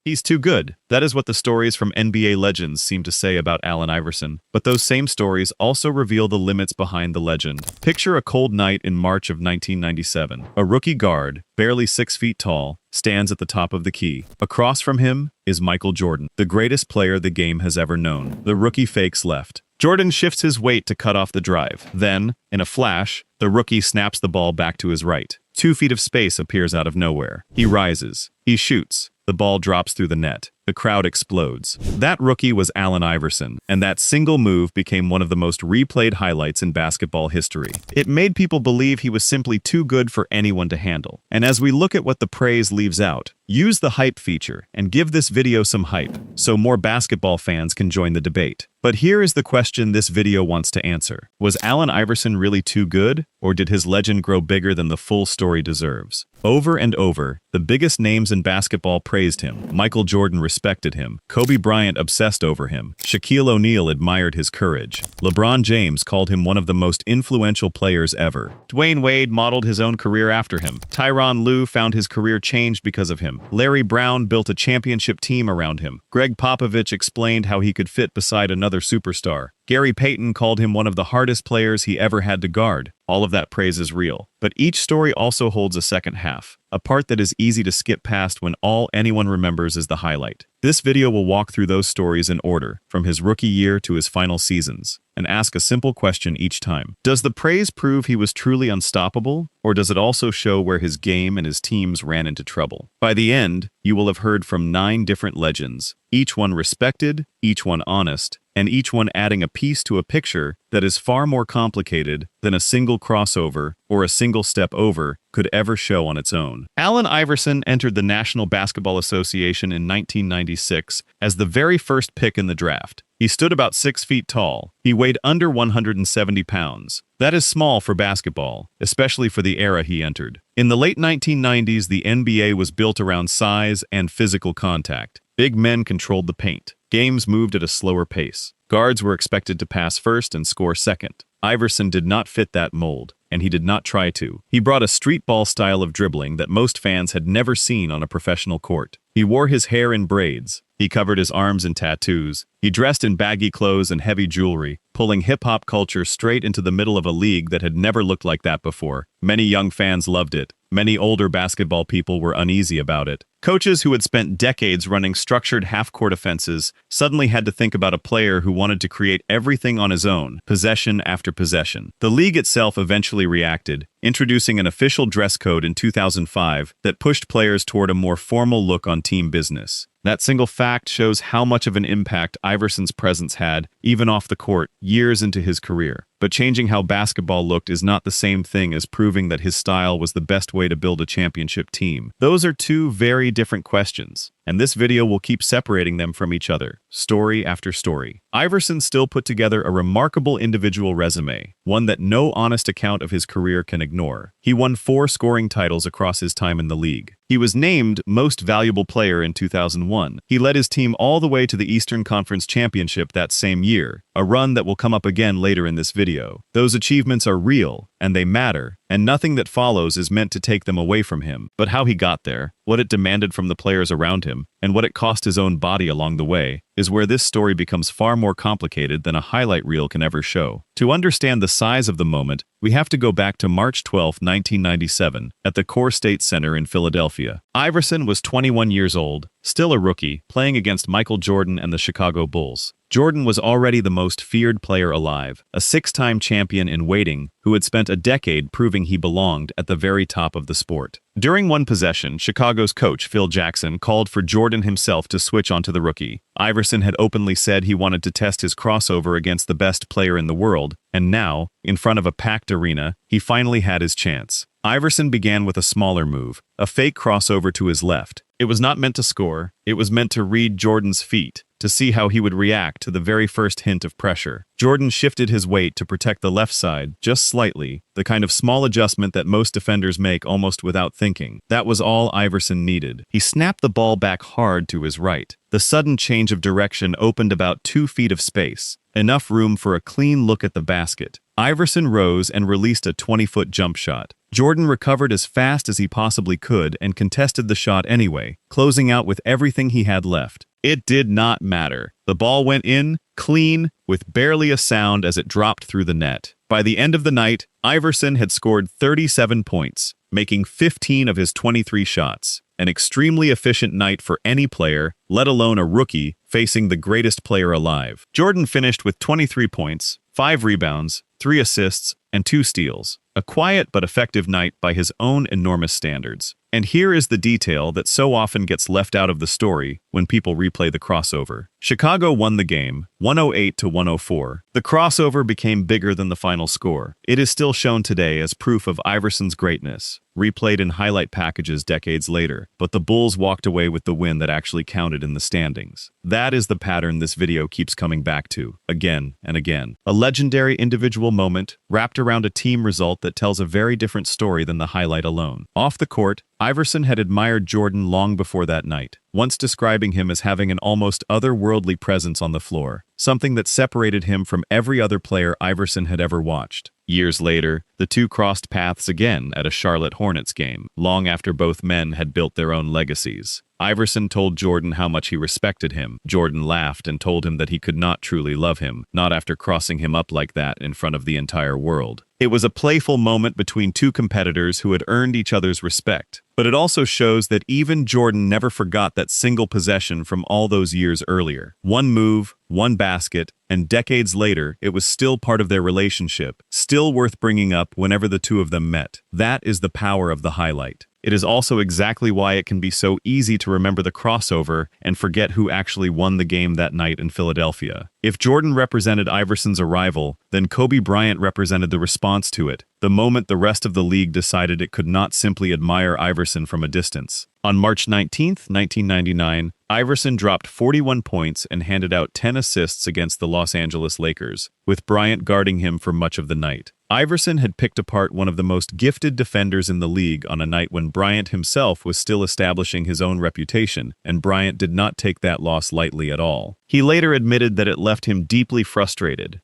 He's too good. That is what the stories from NBA legends seem to say about Allen Iverson. But those same stories also reveal the limits behind the legend. Picture a cold night in March of 1997. A rookie guard, barely 6 feet tall, stands at the top of the key. Across from him is Michael Jordan, the greatest player the game has ever known. The rookie fakes left. Jordan shifts his weight to cut off the drive. Then, in a flash, the rookie snaps the ball back to his right. 2 feet of space appears out of nowhere. He rises. He shoots. The ball drops through the net. The crowd explodes. That rookie was Allen Iverson, and that single move became one of the most replayed highlights in basketball history. It made people believe he was simply too good for anyone to handle. And as we look at what the praise leaves out, use the hype feature and give this video some hype so more basketball fans can join the debate. But here is the question this video wants to answer. Was Allen Iverson really too good, or did his legend grow bigger than the full story deserves? Over and over, the biggest names in basketball praised him. Michael Jordan respected him. Kobe Bryant obsessed over him. Shaquille O'Neal admired his courage. LeBron James called him one of the most influential players ever. Dwayne Wade modeled his own career after him. Tyronn Lue found his career changed because of him. Larry Brown built a championship team around him. Greg Popovich explained how he could fit beside another superstar. Gary Payton called him one of the hardest players he ever had to guard. All of that praise is real. But each story also holds a second half, a part that is easy to skip past when all anyone remembers is the highlight. This video will walk through those stories in order, from his rookie year to his final seasons, and ask a simple question each time. Does the praise prove he was truly unstoppable, or does it also show where his game and his teams ran into trouble? By the end, you will have heard from 9 different legends, each one respected, each one honest, and each one adding a piece to a picture that is far more complicated than a single crossover or a single step over could ever show on its own. Allen Iverson entered the National Basketball Association in 1996 as the very first pick in the draft. He stood about 6 feet tall. He weighed under 170 pounds. That is small for basketball, especially for the era he entered. In the late 1990s, the NBA was built around size and physical contact. Big men controlled the paint. Games moved at a slower pace. Guards were expected to pass first and score second. Iverson did not fit that mold, and he did not try to. He brought a street ball style of dribbling that most fans had never seen on a professional court. He wore his hair in braids. He covered his arms in tattoos. He dressed in baggy clothes and heavy jewelry, pulling hip-hop culture straight into the middle of a league that had never looked like that before. Many young fans loved it. Many older basketball people were uneasy about it. Coaches who had spent decades running structured half-court offenses suddenly had to think about a player who wanted to create everything on his own, possession after possession. The league itself eventually reacted, introducing an official dress code in 2005 that pushed players toward a more formal look on team business. That single fact shows how much of an impact Iverson's presence had, even off the court, years into his career. But changing how basketball looked is not the same thing as proving that his style was the best way to build a championship team. Those are two very different questions, and this video will keep separating them from each other, story after story. Iverson still put together a remarkable individual resume, one that no honest account of his career can ignore. He won 4 scoring titles across his time in the league. He was named Most Valuable Player in 2001. He led his team all the way to the Eastern Conference Championship that same year, a run that will come up again later in this video. Those achievements are real, and they matter, and nothing that follows is meant to take them away from him. But how he got there, what it demanded from the players around him, and what it cost his own body along the way, is where this story becomes far more complicated than a highlight reel can ever show. To understand the size of the moment, we have to go back to March 12, 1997, at the Core State Center in Philadelphia. Iverson was 21 years old, still a rookie, playing against Michael Jordan and the Chicago Bulls. Jordan was already the most feared player alive, a six-time champion in waiting who had spent a decade proving he belonged at the very top of the sport. During one possession, Chicago's coach, Phil Jackson, called for Jordan himself to switch onto the rookie. Iverson had openly said he wanted to test his crossover against the best player in the world, and now, in front of a packed arena, he finally had his chance. Iverson began with a smaller move, a fake crossover to his left. It was not meant to score, it was meant to read Jordan's feet, to see how he would react to the very first hint of pressure. Jordan shifted his weight to protect the left side, just slightly, the kind of small adjustment that most defenders make almost without thinking. That was all Iverson needed. He snapped the ball back hard to his right. The sudden change of direction opened about 2 feet of space, enough room for a clean look at the basket. Iverson rose and released a 20-foot jump shot. Jordan recovered as fast as he possibly could and contested the shot anyway, closing out with everything he had left. It did not matter. The ball went in, clean, with barely a sound as it dropped through the net. By the end of the night, Iverson had scored 37 points, making 15 of his 23 shots. An extremely efficient night for any player, let alone a rookie, facing the greatest player alive. Jordan finished with 23 points, 5 rebounds, 3 assists, and 2 steals. A quiet but effective night by his own enormous standards. And here is the detail that so often gets left out of the story when people replay the crossover. Chicago won the game, 108-104. The crossover became bigger than the final score. It is still shown today as proof of Iverson's greatness, replayed in highlight packages decades later, but the Bulls walked away with the win that actually counted in the standings. That is the pattern this video keeps coming back to, again and again. A legendary individual moment wrapped around a team result that tells a very different story than the highlight alone. Off the court, Iverson had admired Jordan long before that night, once describing him as having an almost otherworldly presence on the floor, something that separated him from every other player Iverson had ever watched. Years later, the two crossed paths again at a Charlotte Hornets game, long after both men had built their own legacies. Iverson told Jordan how much he respected him. Jordan laughed and told him that he could not truly love him, not after crossing him up like that in front of the entire world. It was a playful moment between two competitors who had earned each other's respect. But it also shows that even Jordan never forgot that single possession from all those years earlier. One move, one basket, and decades later, it was still part of their relationship, still worth bringing up whenever the two of them met. That is the power of the highlight. It is also exactly why it can be so easy to remember the crossover and forget who actually won the game that night in Philadelphia. If Jordan represented Iverson's arrival, then Kobe Bryant represented the response to it, the moment the rest of the league decided it could not simply admire Iverson from a distance. On March 19, 1999, Iverson dropped 41 points and handed out 10 assists against the Los Angeles Lakers, with Bryant guarding him for much of the night. Iverson had picked apart one of the most gifted defenders in the league on a night when Bryant himself was still establishing his own reputation, and Bryant did not take that loss lightly at all. He later admitted that it left him deeply frustrated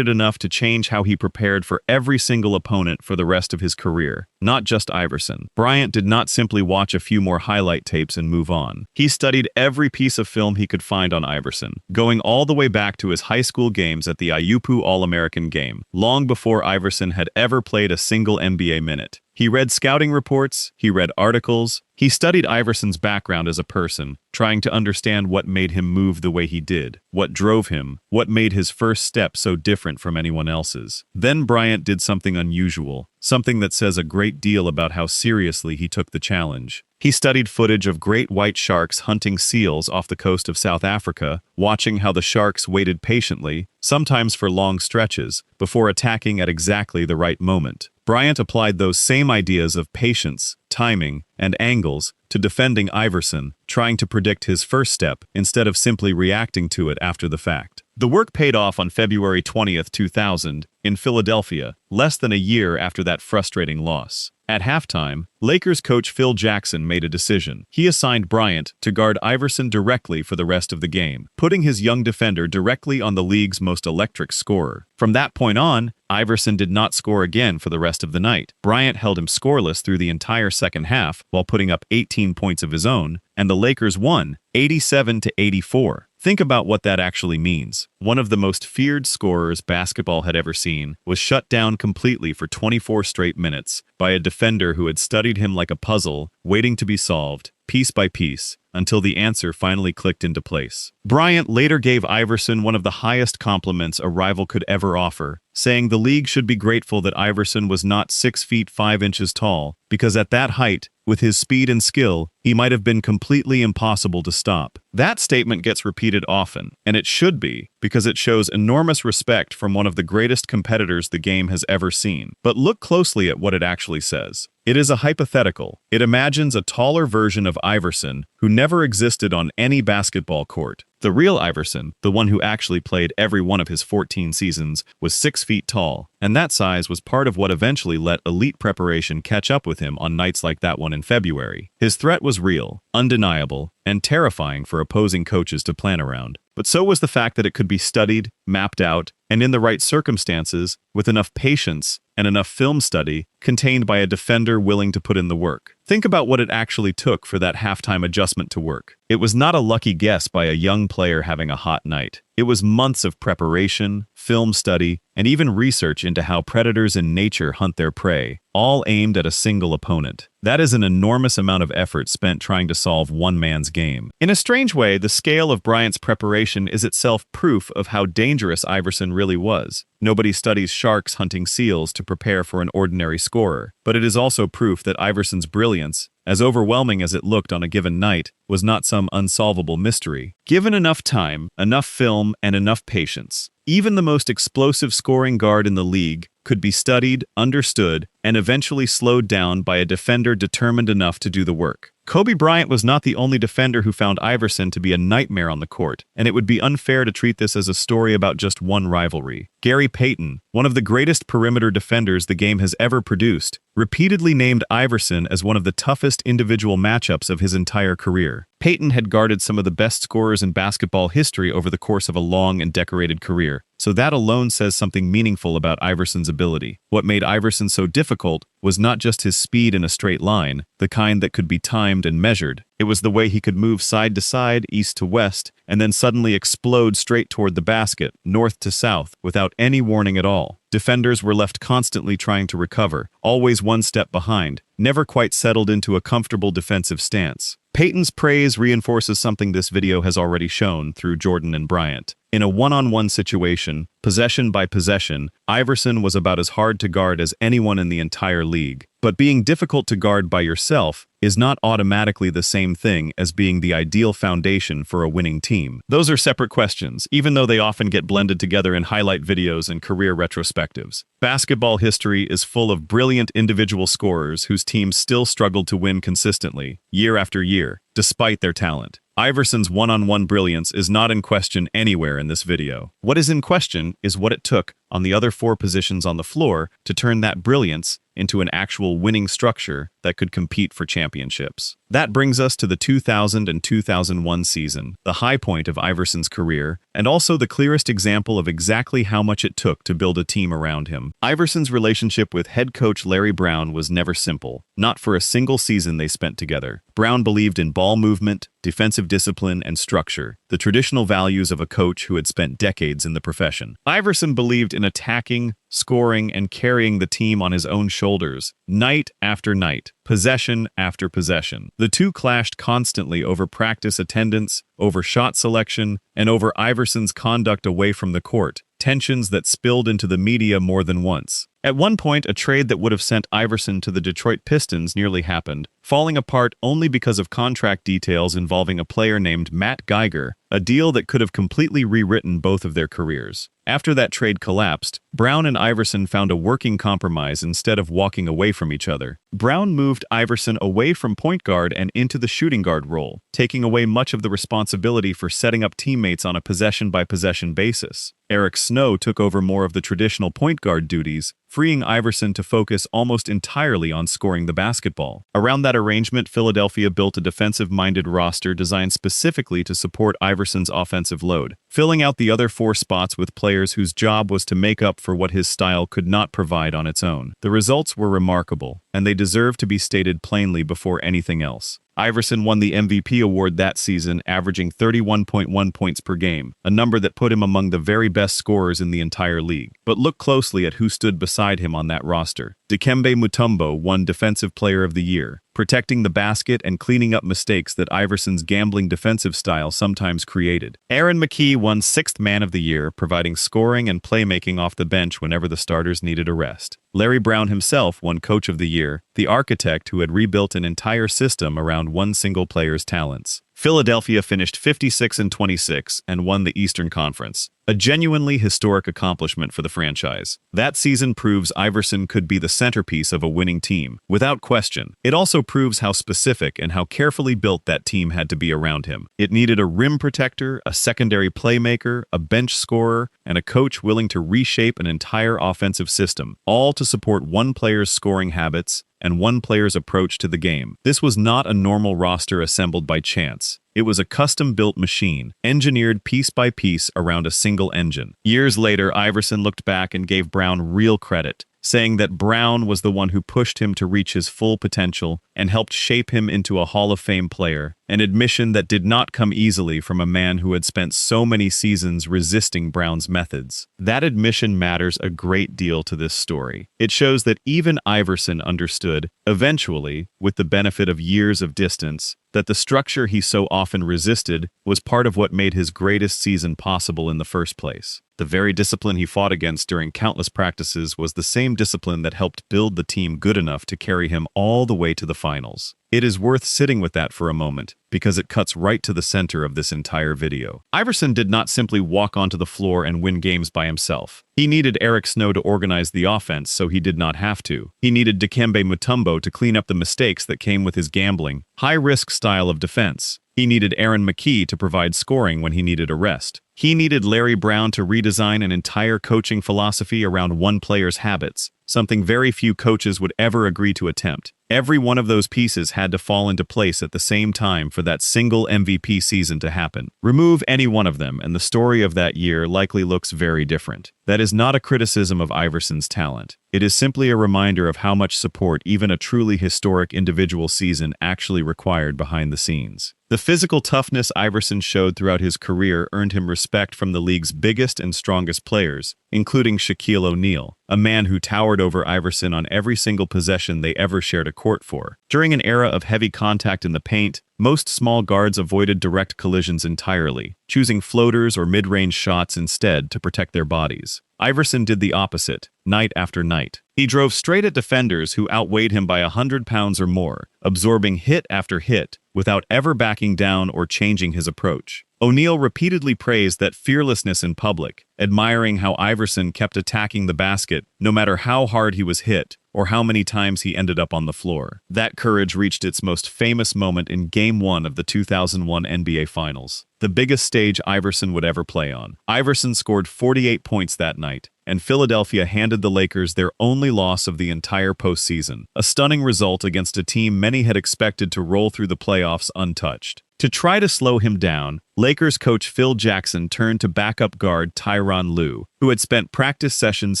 enough to change how he prepared for every single opponent for the rest of his career, not just Iverson. Bryant did not simply watch a few more highlight tapes and move on. He studied every piece of film he could find on Iverson, going all the way back to his high school games at the IUPU All-American game, long before Iverson had ever played a single NBA minute. He read scouting reports, he read articles, he studied Iverson's background as a person, trying to understand what made him move the way he did, what drove him, what made his first step so different from anyone else's. Then Bryant did something unusual, something that says a great deal about how seriously he took the challenge. He studied footage of great white sharks hunting seals off the coast of South Africa, watching how the sharks waited patiently, sometimes for long stretches, before attacking at exactly the right moment. Bryant applied those same ideas of patience, timing, and angles to defending Iverson, trying to predict his first step instead of simply reacting to it after the fact. The work paid off on February 20th, 2000, in Philadelphia, less than a year after that frustrating loss. At halftime, Lakers coach Phil Jackson made a decision. He assigned Bryant to guard Iverson directly for the rest of the game, putting his young defender directly on the league's most electric scorer. From that point on, Iverson did not score again for the rest of the night. Bryant held him scoreless through the entire second half while putting up 18 points of his own, and the Lakers won 87-84. Think about what that actually means. One of the most feared scorers basketball had ever seen was shut down completely for 24 straight minutes by a defender who had studied him like a puzzle, waiting to be solved, piece by piece, until the answer finally clicked into place. Bryant later gave Iverson one of the highest compliments a rival could ever offer, saying the league should be grateful that Iverson was not 6 feet 5 inches tall, because at that height, with his speed and skill, he might have been completely impossible to stop. That statement gets repeated often, and it should be, because it shows enormous respect from one of the greatest competitors the game has ever seen. But look closely at what it actually says. It is a hypothetical. It imagines a taller version of Iverson who never existed on any basketball court. The real Iverson, the one who actually played every one of his 14 seasons, was 6 feet tall, and that size was part of what eventually let elite preparation catch up with him on nights like that one in February. His threat was real, undeniable, and terrifying for opposing coaches to plan around. But so was the fact that it could be studied, mapped out, and in the right circumstances, with enough patience and enough film study, contained by a defender willing to put in the work. Think about what it actually took for that halftime adjustment to work. It was not a lucky guess by a young player having a hot night. It was months of preparation, film study, and even research into how predators in nature hunt their prey, all aimed at a single opponent. That is an enormous amount of effort spent trying to solve one man's game. In a strange way, the scale of Bryant's preparation is itself proof of how dangerous Iverson really was. Nobody studies sharks hunting seals to prepare for an ordinary scorer, but it is also proof that Iverson's brilliance, as overwhelming as it looked on a given night, was not some unsolvable mystery. Given enough time, enough film, and enough patience, even the most explosive scoring guard in the league could be studied, understood, and eventually slowed down by a defender determined enough to do the work. Kobe Bryant was not the only defender who found Iverson to be a nightmare on the court, and it would be unfair to treat this as a story about just one rivalry. Gary Payton, one of the greatest perimeter defenders the game has ever produced, repeatedly named Iverson as one of the toughest individual matchups of his entire career. Payton had guarded some of the best scorers in basketball history over the course of a long and decorated career, so that alone says something meaningful about Iverson's ability. What made Iverson so difficult was not just his speed in a straight line, the kind that could be timed and measured. It was the way he could move side to side, east to west, and then suddenly explode straight toward the basket, north to south, without any warning at all. Defenders were left constantly trying to recover, always one step behind, never quite settled into a comfortable defensive stance. Payton's praise reinforces something this video has already shown through Jordan and Bryant. In a one-on-one situation, possession by possession, Iverson was about as hard to guard as anyone in the entire league. But being difficult to guard by yourself is not automatically the same thing as being the ideal foundation for a winning team. Those are separate questions, even though they often get blended together in highlight videos and career retrospectives. Basketball history is full of brilliant individual scorers whose teams still struggled to win consistently, year after year, despite their talent. Iverson's one-on-one brilliance is not in question anywhere in this video. What is in question is what it took on the other 4 positions on the floor to turn that brilliance into an actual winning structure that could compete for championships. That brings us to the 2000 and 2001 season, the high point of Iverson's career, and also the clearest example of exactly how much it took to build a team around him. Iverson's relationship with head coach Larry Brown was never simple, not for a single season they spent together. Brown believed in ball movement, defensive discipline, and structure, the traditional values of a coach who had spent decades in the profession. Iverson believed in attacking, scoring, and carrying the team on his own shoulders, night after night, possession after possession. The two clashed constantly over practice attendance, over shot selection, and over Iverson's conduct away from the court, tensions that spilled into the media more than once. At one point, a trade that would have sent Iverson to the Detroit Pistons nearly happened, falling apart only because of contract details involving a player named Matt Geiger, a deal that could have completely rewritten both of their careers. After that trade collapsed, Brown and Iverson found a working compromise instead of walking away from each other. Brown moved Iverson away from point guard and into the shooting guard role, taking away much of the responsibility for setting up teammates on a possession-by-possession basis. Eric Snow took over more of the traditional point guard duties, freeing Iverson to focus almost entirely on scoring the basketball. Around that arrangement, Philadelphia built a defensive-minded roster designed specifically to support Iverson's offensive load, filling out the other 4 spots with players whose job was to make up for what his style could not provide on its own. The results were remarkable, and they deserve to be stated plainly before anything else. Iverson won the MVP award that season, averaging 31.1 points per game, a number that put him among the very best scorers in the entire league. But look closely at who stood beside him on that roster. Dikembe Mutombo won Defensive Player of the Year, protecting the basket and cleaning up mistakes that Iverson's gambling defensive style sometimes created. Aaron McKie won 6th Man of the Year, providing scoring and playmaking off the bench whenever the starters needed a rest. Larry Brown himself won Coach of the Year, the architect who had rebuilt an entire system around one single player's talents. Philadelphia finished 56-26 and won the Eastern Conference, a genuinely historic accomplishment for the franchise. That season proves Iverson could be the centerpiece of a winning team, without question. It also proves how specific and how carefully built that team had to be around him. It needed a rim protector, a secondary playmaker, a bench scorer, and a coach willing to reshape an entire offensive system, all to support one player's scoring habits and one player's approach to the game. This was not a normal roster assembled by chance. It was a custom-built machine, engineered piece by piece around a single engine. Years later, Iverson looked back and gave Brown real credit, saying that Brown was the one who pushed him to reach his full potential and helped shape him into a Hall of Fame player, an admission that did not come easily from a man who had spent so many seasons resisting Brown's methods. That admission matters a great deal to this story. It shows that even Iverson understood, eventually, with the benefit of years of distance, that the structure he so often resisted was part of what made his greatest season possible in the first place. The very discipline he fought against during countless practices was the same discipline that helped build the team good enough to carry him all the way to the finals. It is worth sitting with that for a moment, because it cuts right to the center of this entire video. Iverson did not simply walk onto the floor and win games by himself. He needed Eric Snow to organize the offense so he did not have to. He needed Dikembe Mutombo to clean up the mistakes that came with his gambling, high-risk style of defense. He needed Aaron McKie to provide scoring when he needed a rest. He needed Larry Brown to redesign an entire coaching philosophy around one player's habits, something very few coaches would ever agree to attempt. Every one of those pieces had to fall into place at the same time for that single MVP season to happen. Remove any one of them, and the story of that year likely looks very different. That is not a criticism of Iverson's talent. It is simply a reminder of how much support even a truly historic individual season actually required behind the scenes. The physical toughness Iverson showed throughout his career earned him respect from the league's biggest and strongest players, including Shaquille O'Neal, a man who towered over Iverson on every single possession they ever shared a court for. During an era of heavy contact in the paint, most small guards avoided direct collisions entirely, choosing floaters or mid-range shots instead to protect their bodies. Iverson did the opposite, night after night. He drove straight at defenders who outweighed him by 100 pounds or more, absorbing hit after hit, without ever backing down or changing his approach. O'Neal repeatedly praised that fearlessness in public, admiring how Iverson kept attacking the basket no matter how hard he was hit or how many times he ended up on the floor. That courage reached its most famous moment in Game 1 of the 2001 NBA Finals, the biggest stage Iverson would ever play on. Iverson scored 48 points that night, and Philadelphia handed the Lakers their only loss of the entire postseason, a stunning result against a team many had expected to roll through the playoffs untouched. To try to slow him down, Lakers coach Phil Jackson turned to backup guard Tyronn Lue, who had spent practice sessions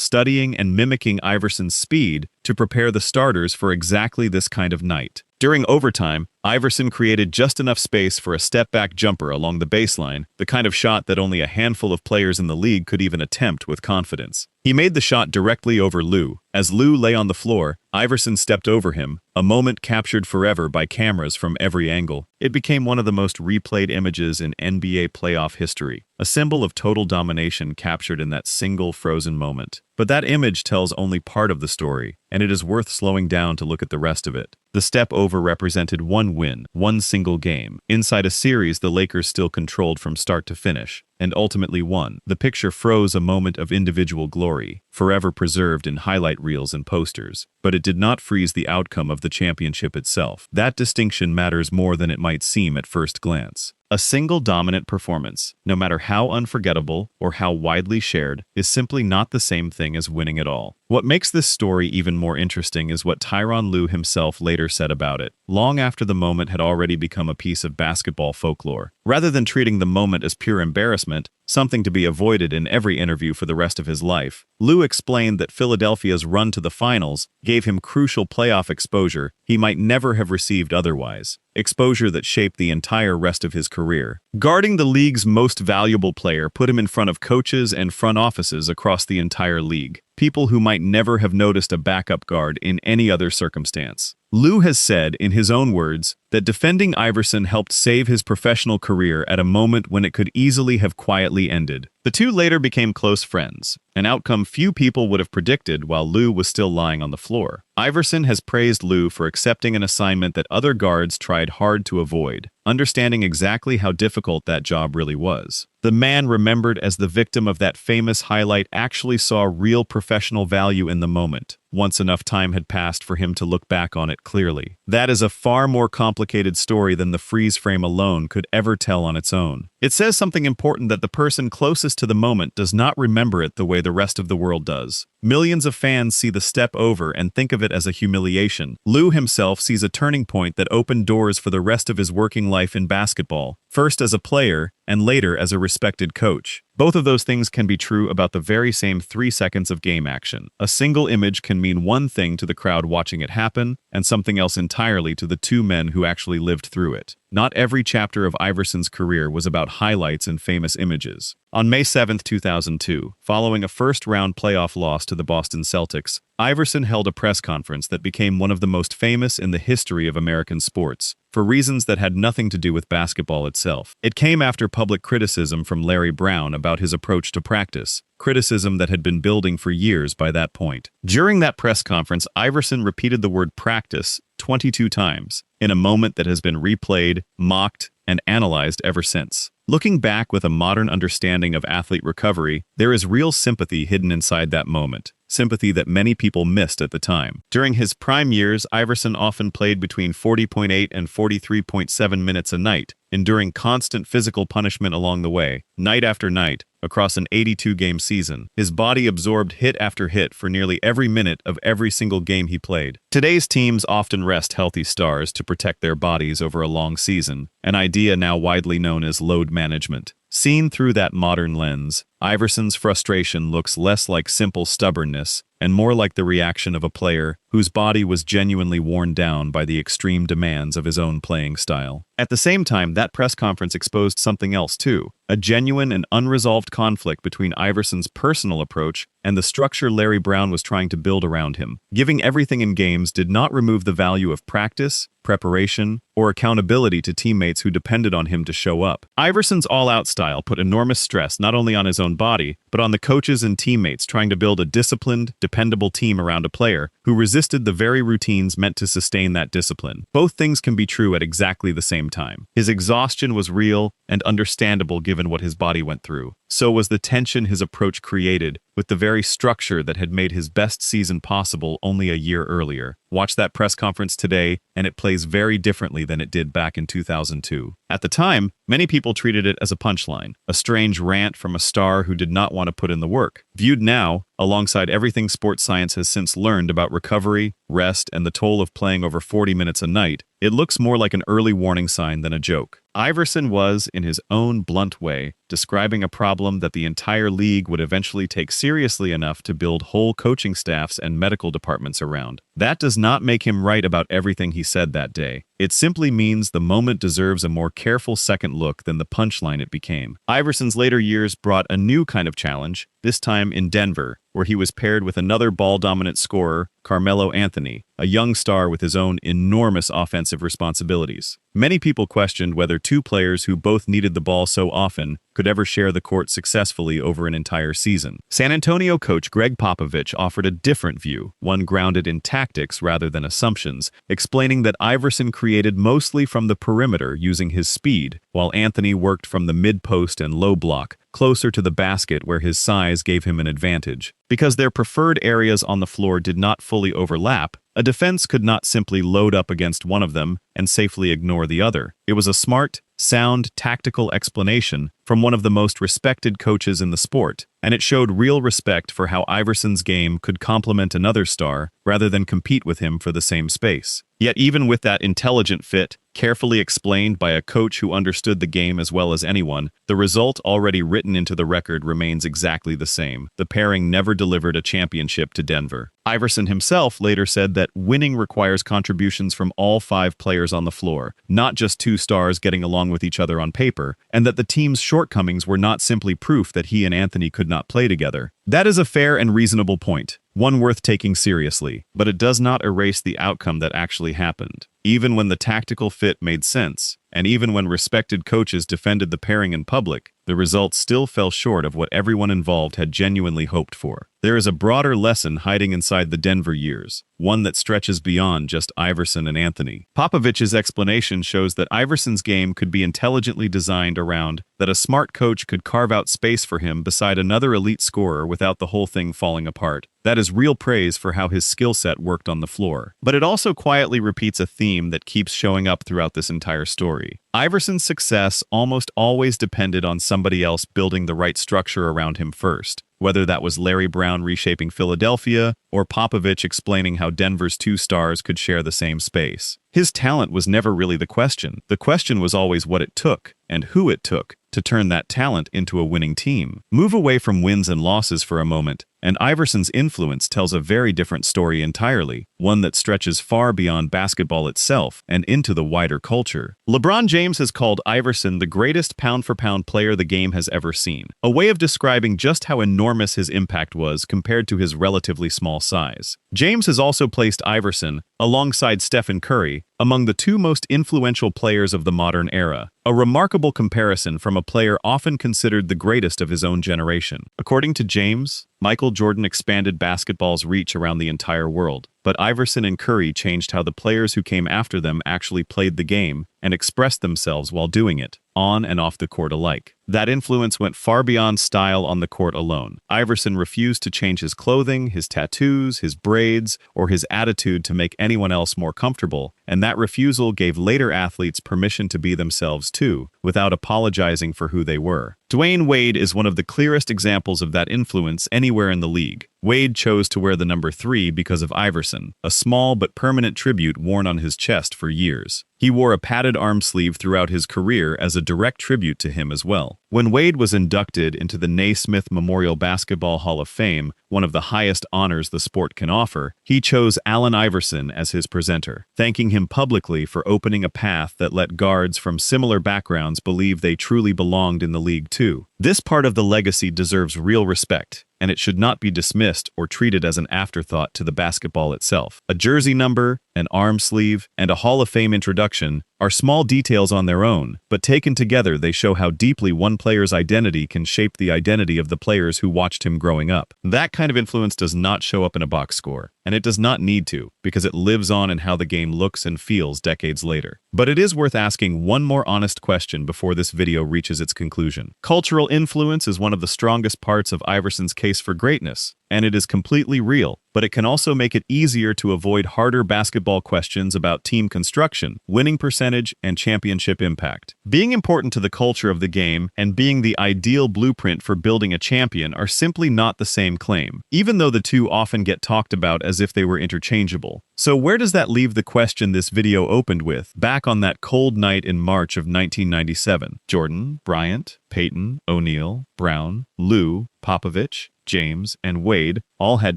studying and mimicking Iverson's speed to prepare the starters for exactly this kind of night. During overtime, Iverson created just enough space for a step-back jumper along the baseline, the kind of shot that only a handful of players in the league could even attempt with confidence. He made the shot directly over Lue. As Lue lay on the floor, Iverson stepped over him, a moment captured forever by cameras from every angle. It became one of the most replayed images in NBA playoff history. a symbol of total domination captured in that single frozen moment. But that image tells only part of the story, and it is worth slowing down to look at the rest of it. The step over represented one win, one single game. Inside a series the Lakers still controlled from start to finish, and ultimately won. The picture froze a moment of individual glory, forever preserved in highlight reels and posters. But it did not freeze the outcome of the championship itself. That distinction matters more than it might seem at first glance. A single dominant performance, no matter how unforgettable or how widely shared, is simply not the same thing as winning it all. What makes this story even more interesting is what Tyronn Lue himself later said about it, long after the moment had already become a piece of basketball folklore. Rather than treating the moment as pure embarrassment, something to be avoided in every interview for the rest of his life, Lue explained that Philadelphia's run to the finals gave him crucial playoff exposure he might never have received otherwise, exposure that shaped the entire rest of his career. Guarding the league's most valuable player put him in front of coaches and front offices across the entire league, people who might never have noticed a backup guard in any other circumstance. Lue has said, in his own words, that defending Iverson helped save his professional career at a moment when it could easily have quietly ended. The two later became close friends, an outcome few people would have predicted while Lue was still lying on the floor. Iverson has praised Lue for accepting an assignment that other guards tried hard to avoid, understanding exactly how difficult that job really was. The man remembered as the victim of that famous highlight actually saw real professional value in the moment, once enough time had passed for him to look back on it clearly. That is a far more complicated story than the freeze frame alone could ever tell on its own. It says something important that the person closest to the moment does not remember it the way the rest of the world does. Millions of fans see the step over and think of it as a humiliation. Lue himself sees a turning point that opened doors for the rest of his working life in basketball, first as a player and later as a respected coach. Both of those things can be true about the very same 3 seconds of game action. A single image can mean one thing to the crowd watching it happen, and something else entirely to the two men who actually lived through it. Not every chapter of Iverson's career was about highlights and famous images. On May 7, 2002, following a first-round playoff loss to the Boston Celtics, Iverson held a press conference that became one of the most famous in the history of American sports, for reasons that had nothing to do with basketball itself. It came after public criticism from Larry Brown about his approach to practice, criticism that had been building for years by that point. During that press conference, Iverson repeated the word practice 22 times, in a moment that has been replayed, mocked, and analyzed ever since. Looking back with a modern understanding of athlete recovery, there is real sympathy hidden inside that moment. Sympathy that many people missed at the time. During his prime years, Iverson often played between 40.8 and 43.7 minutes a night, enduring constant physical punishment along the way, night after night, across an 82-game season. His body absorbed hit after hit for nearly every minute of every single game he played. Today's teams often rest healthy stars to protect their bodies over a long season, an idea now widely known as load management. Seen through that modern lens, Iverson's frustration looks less like simple stubbornness and more like the reaction of a player whose body was genuinely worn down by the extreme demands of his own playing style. At the same time, that press conference exposed something else too, a genuine and unresolved conflict between Iverson's personal approach and the structure Larry Brown was trying to build around him. Giving everything in games did not remove the value of practice, preparation, or accountability to teammates who depended on him to show up. Iverson's all-out style put enormous stress not only on his own body, but on the coaches and teammates trying to build a disciplined, dependable team around a player who resisted the very routines meant to sustain that discipline. Both things can be true at exactly the same time. His exhaustion was real and understandable given what his body went through. So was the tension his approach created with the very structure that had made his best season possible only a year earlier. Watch that press conference today, and it plays very differently than it did back in 2002. At the time, many people treated it as a punchline, a strange rant from a star who did not want to put in the work. Viewed now, alongside everything sports science has since learned about recovery, rest, and the toll of playing over 40 minutes a night, it looks more like an early warning sign than a joke. Iverson was, in his own blunt way, describing a problem that the entire league would eventually take seriously enough to build whole coaching staffs and medical departments around. That does not make him right about everything he said that day. It simply means the moment deserves a more careful second look than the punchline it became. Iverson's later years brought a new kind of challenge, this time in Denver, where he was paired with another ball-dominant scorer, Carmelo Anthony, a young star with his own enormous offensive responsibilities. Many people questioned whether two players who both needed the ball so often could ever share the court successfully over an entire season. San Antonio coach Greg Popovich offered a different view, one grounded in tactics rather than assumptions, explaining that Iverson created mostly from the perimeter using his speed, while Anthony worked from the mid-post and low block, closer to the basket where his size gave him an advantage. Because their preferred areas on the floor did not fully overlap, a defense could not simply load up against one of them and safely ignore the other. It was a smart, sound, tactical explanation from one of the most respected coaches in the sport, and it showed real respect for how Iverson's game could complement another star rather than compete with him for the same space. Yet even with that intelligent fit, carefully explained by a coach who understood the game as well as anyone, the result already written into the record remains exactly the same. The pairing never delivered a championship to Denver. Iverson himself later said that winning requires contributions from all 5 players on the floor, not just 2 stars getting along with each other on paper, and that the team's shortcomings were not simply proof that he and Anthony could not play together. That is a fair and reasonable point, one worth taking seriously, but it does not erase the outcome that actually happened. Even when the tactical fit made sense, and even when respected coaches defended the pairing in public, the results still fell short of what everyone involved had genuinely hoped for. There is a broader lesson hiding inside the Denver years, one that stretches beyond just Iverson and Anthony. Popovich's explanation shows that Iverson's game could be intelligently designed around that a smart coach could carve out space for him beside another elite scorer without the whole thing falling apart. That is real praise for how his skill set worked on the floor. But it also quietly repeats a theme that keeps showing up throughout this entire story. Iverson's success almost always depended on somebody else building the right structure around him first, whether that was Larry Brown reshaping Philadelphia or Popovich explaining how Denver's 2 stars could share the same space. His talent was never really the question. The question was always what it took, and who it took, to turn that talent into a winning team. Move away from wins and losses for a moment, and Iverson's influence tells a very different story entirely, one that stretches far beyond basketball itself and into the wider culture. LeBron James has called Iverson the greatest pound-for-pound player the game has ever seen, a way of describing just how enormous his impact was compared to his relatively small size. James has also placed Iverson, alongside Stephen Curry, among the 2 most influential players of the modern era, a remarkable comparison from a player often considered the greatest of his own generation. According to James, Michael Jordan expanded basketball's reach around the entire world, but Iverson and Curry changed how the players who came after them actually played the game and expressed themselves while doing it, on and off the court alike. That influence went far beyond style on the court alone. Iverson refused to change his clothing, his tattoos, his braids, or his attitude to make anyone else more comfortable, and that refusal gave later athletes permission to be themselves too, without apologizing for who they were. Dwayne Wade is one of the clearest examples of that influence anywhere in the league. Wade chose to wear the number 3 because of Iverson, a small but permanent tribute worn on his chest for years. He wore a padded arm sleeve throughout his career as a direct tribute to him as well. When Wade was inducted into the Naismith Memorial Basketball Hall of Fame, one of the highest honors the sport can offer, he chose Allen Iverson as his presenter, thanking him publicly for opening a path that let guards from similar backgrounds believe they truly belonged in the league too. This part of the legacy deserves real respect, and it should not be dismissed or treated as an afterthought to the basketball itself. A jersey number, an arm sleeve, and a Hall of Fame introduction are small details on their own, but taken together they show how deeply one player's identity can shape the identity of the players who watched him growing up. That kind of influence does not show up in a box score, and it does not need to, because it lives on in how the game looks and feels decades later. But it is worth asking one more honest question before this video reaches its conclusion. Cultural influence is one of the strongest parts of Iverson's case for greatness, and it is completely real, but it can also make it easier to avoid harder basketball questions about team construction, winning percentage, and championship impact. Being important to the culture of the game and being the ideal blueprint for building a champion are simply not the same claim, even though the two often get talked about as if they were interchangeable. So where does that leave the question this video opened with, back on that cold night in March of 1997? Jordan, Bryant, Peyton, O'Neal, Brown, Lue, Popovich, James, and Wade all had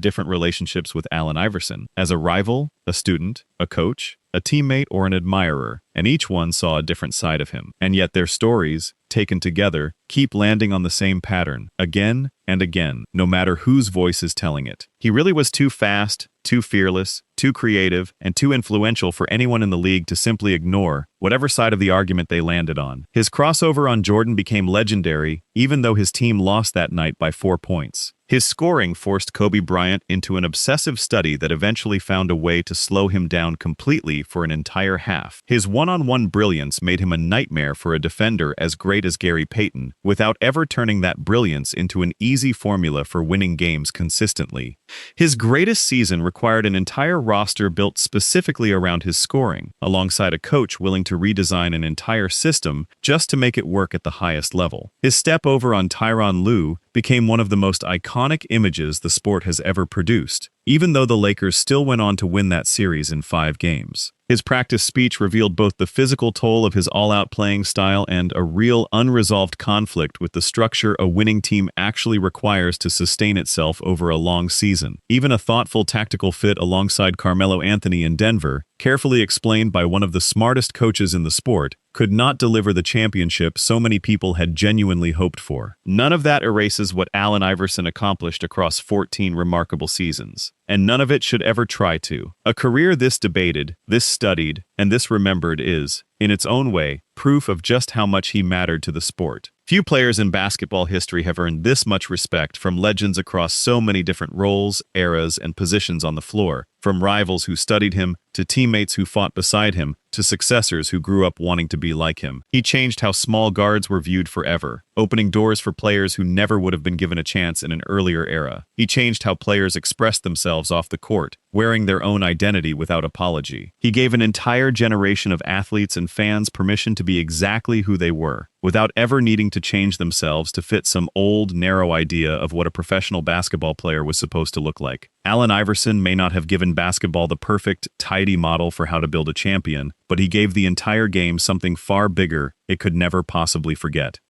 different relationships with Allen Iverson. As a rival, a student, a coach, a teammate, or an admirer, and each one saw a different side of him. And yet their stories, taken together, keep landing on the same pattern, again and again, no matter whose voice is telling it. He really was too fast, too fearless, too creative, and too influential for anyone in the league to simply ignore, whatever side of the argument they landed on. His crossover on Jordan became legendary, even though his team lost that night by 4 points. His scoring forced Kobe Bryant into an obsessive study that eventually found a way to slow him down completely for an entire half. His one-on-one brilliance made him a nightmare for a defender as great as Gary Payton, without ever turning that brilliance into an easy formula for winning games consistently. His greatest season required an entire roster built specifically around his scoring, alongside a coach willing to redesign an entire system just to make it work at the highest level. His step over on Tyronn Lue became one of the most iconic images the sport has ever produced, even though the Lakers still went on to win that series in 5 games. His practice speech revealed both the physical toll of his all-out playing style and a real unresolved conflict with the structure a winning team actually requires to sustain itself over a long season. Even a thoughtful tactical fit alongside Carmelo Anthony in Denver, carefully explained by one of the smartest coaches in the sport, could not deliver the championship so many people had genuinely hoped for. None of that erases what Allen Iverson accomplished across 14 remarkable seasons, and none of it should ever try to. A career this debated, this studied, and this remembered is, in its own way, proof of just how much he mattered to the sport. Few players in basketball history have earned this much respect from legends across so many different roles, eras, and positions on the floor, from rivals who studied him, to teammates who fought beside him, to successors who grew up wanting to be like him. He changed how small guards were viewed forever, opening doors for players who never would have been given a chance in an earlier era. He changed how players expressed themselves off the court, wearing their own identity without apology. He gave an entire generation of athletes and fans permission to be exactly who they were, without ever needing to change themselves to fit some old, narrow idea of what a professional basketball player was supposed to look like. Allen Iverson may not have given basketball the perfect, tidy model for how to build a champion, but he gave the entire game something far bigger it could never possibly forget.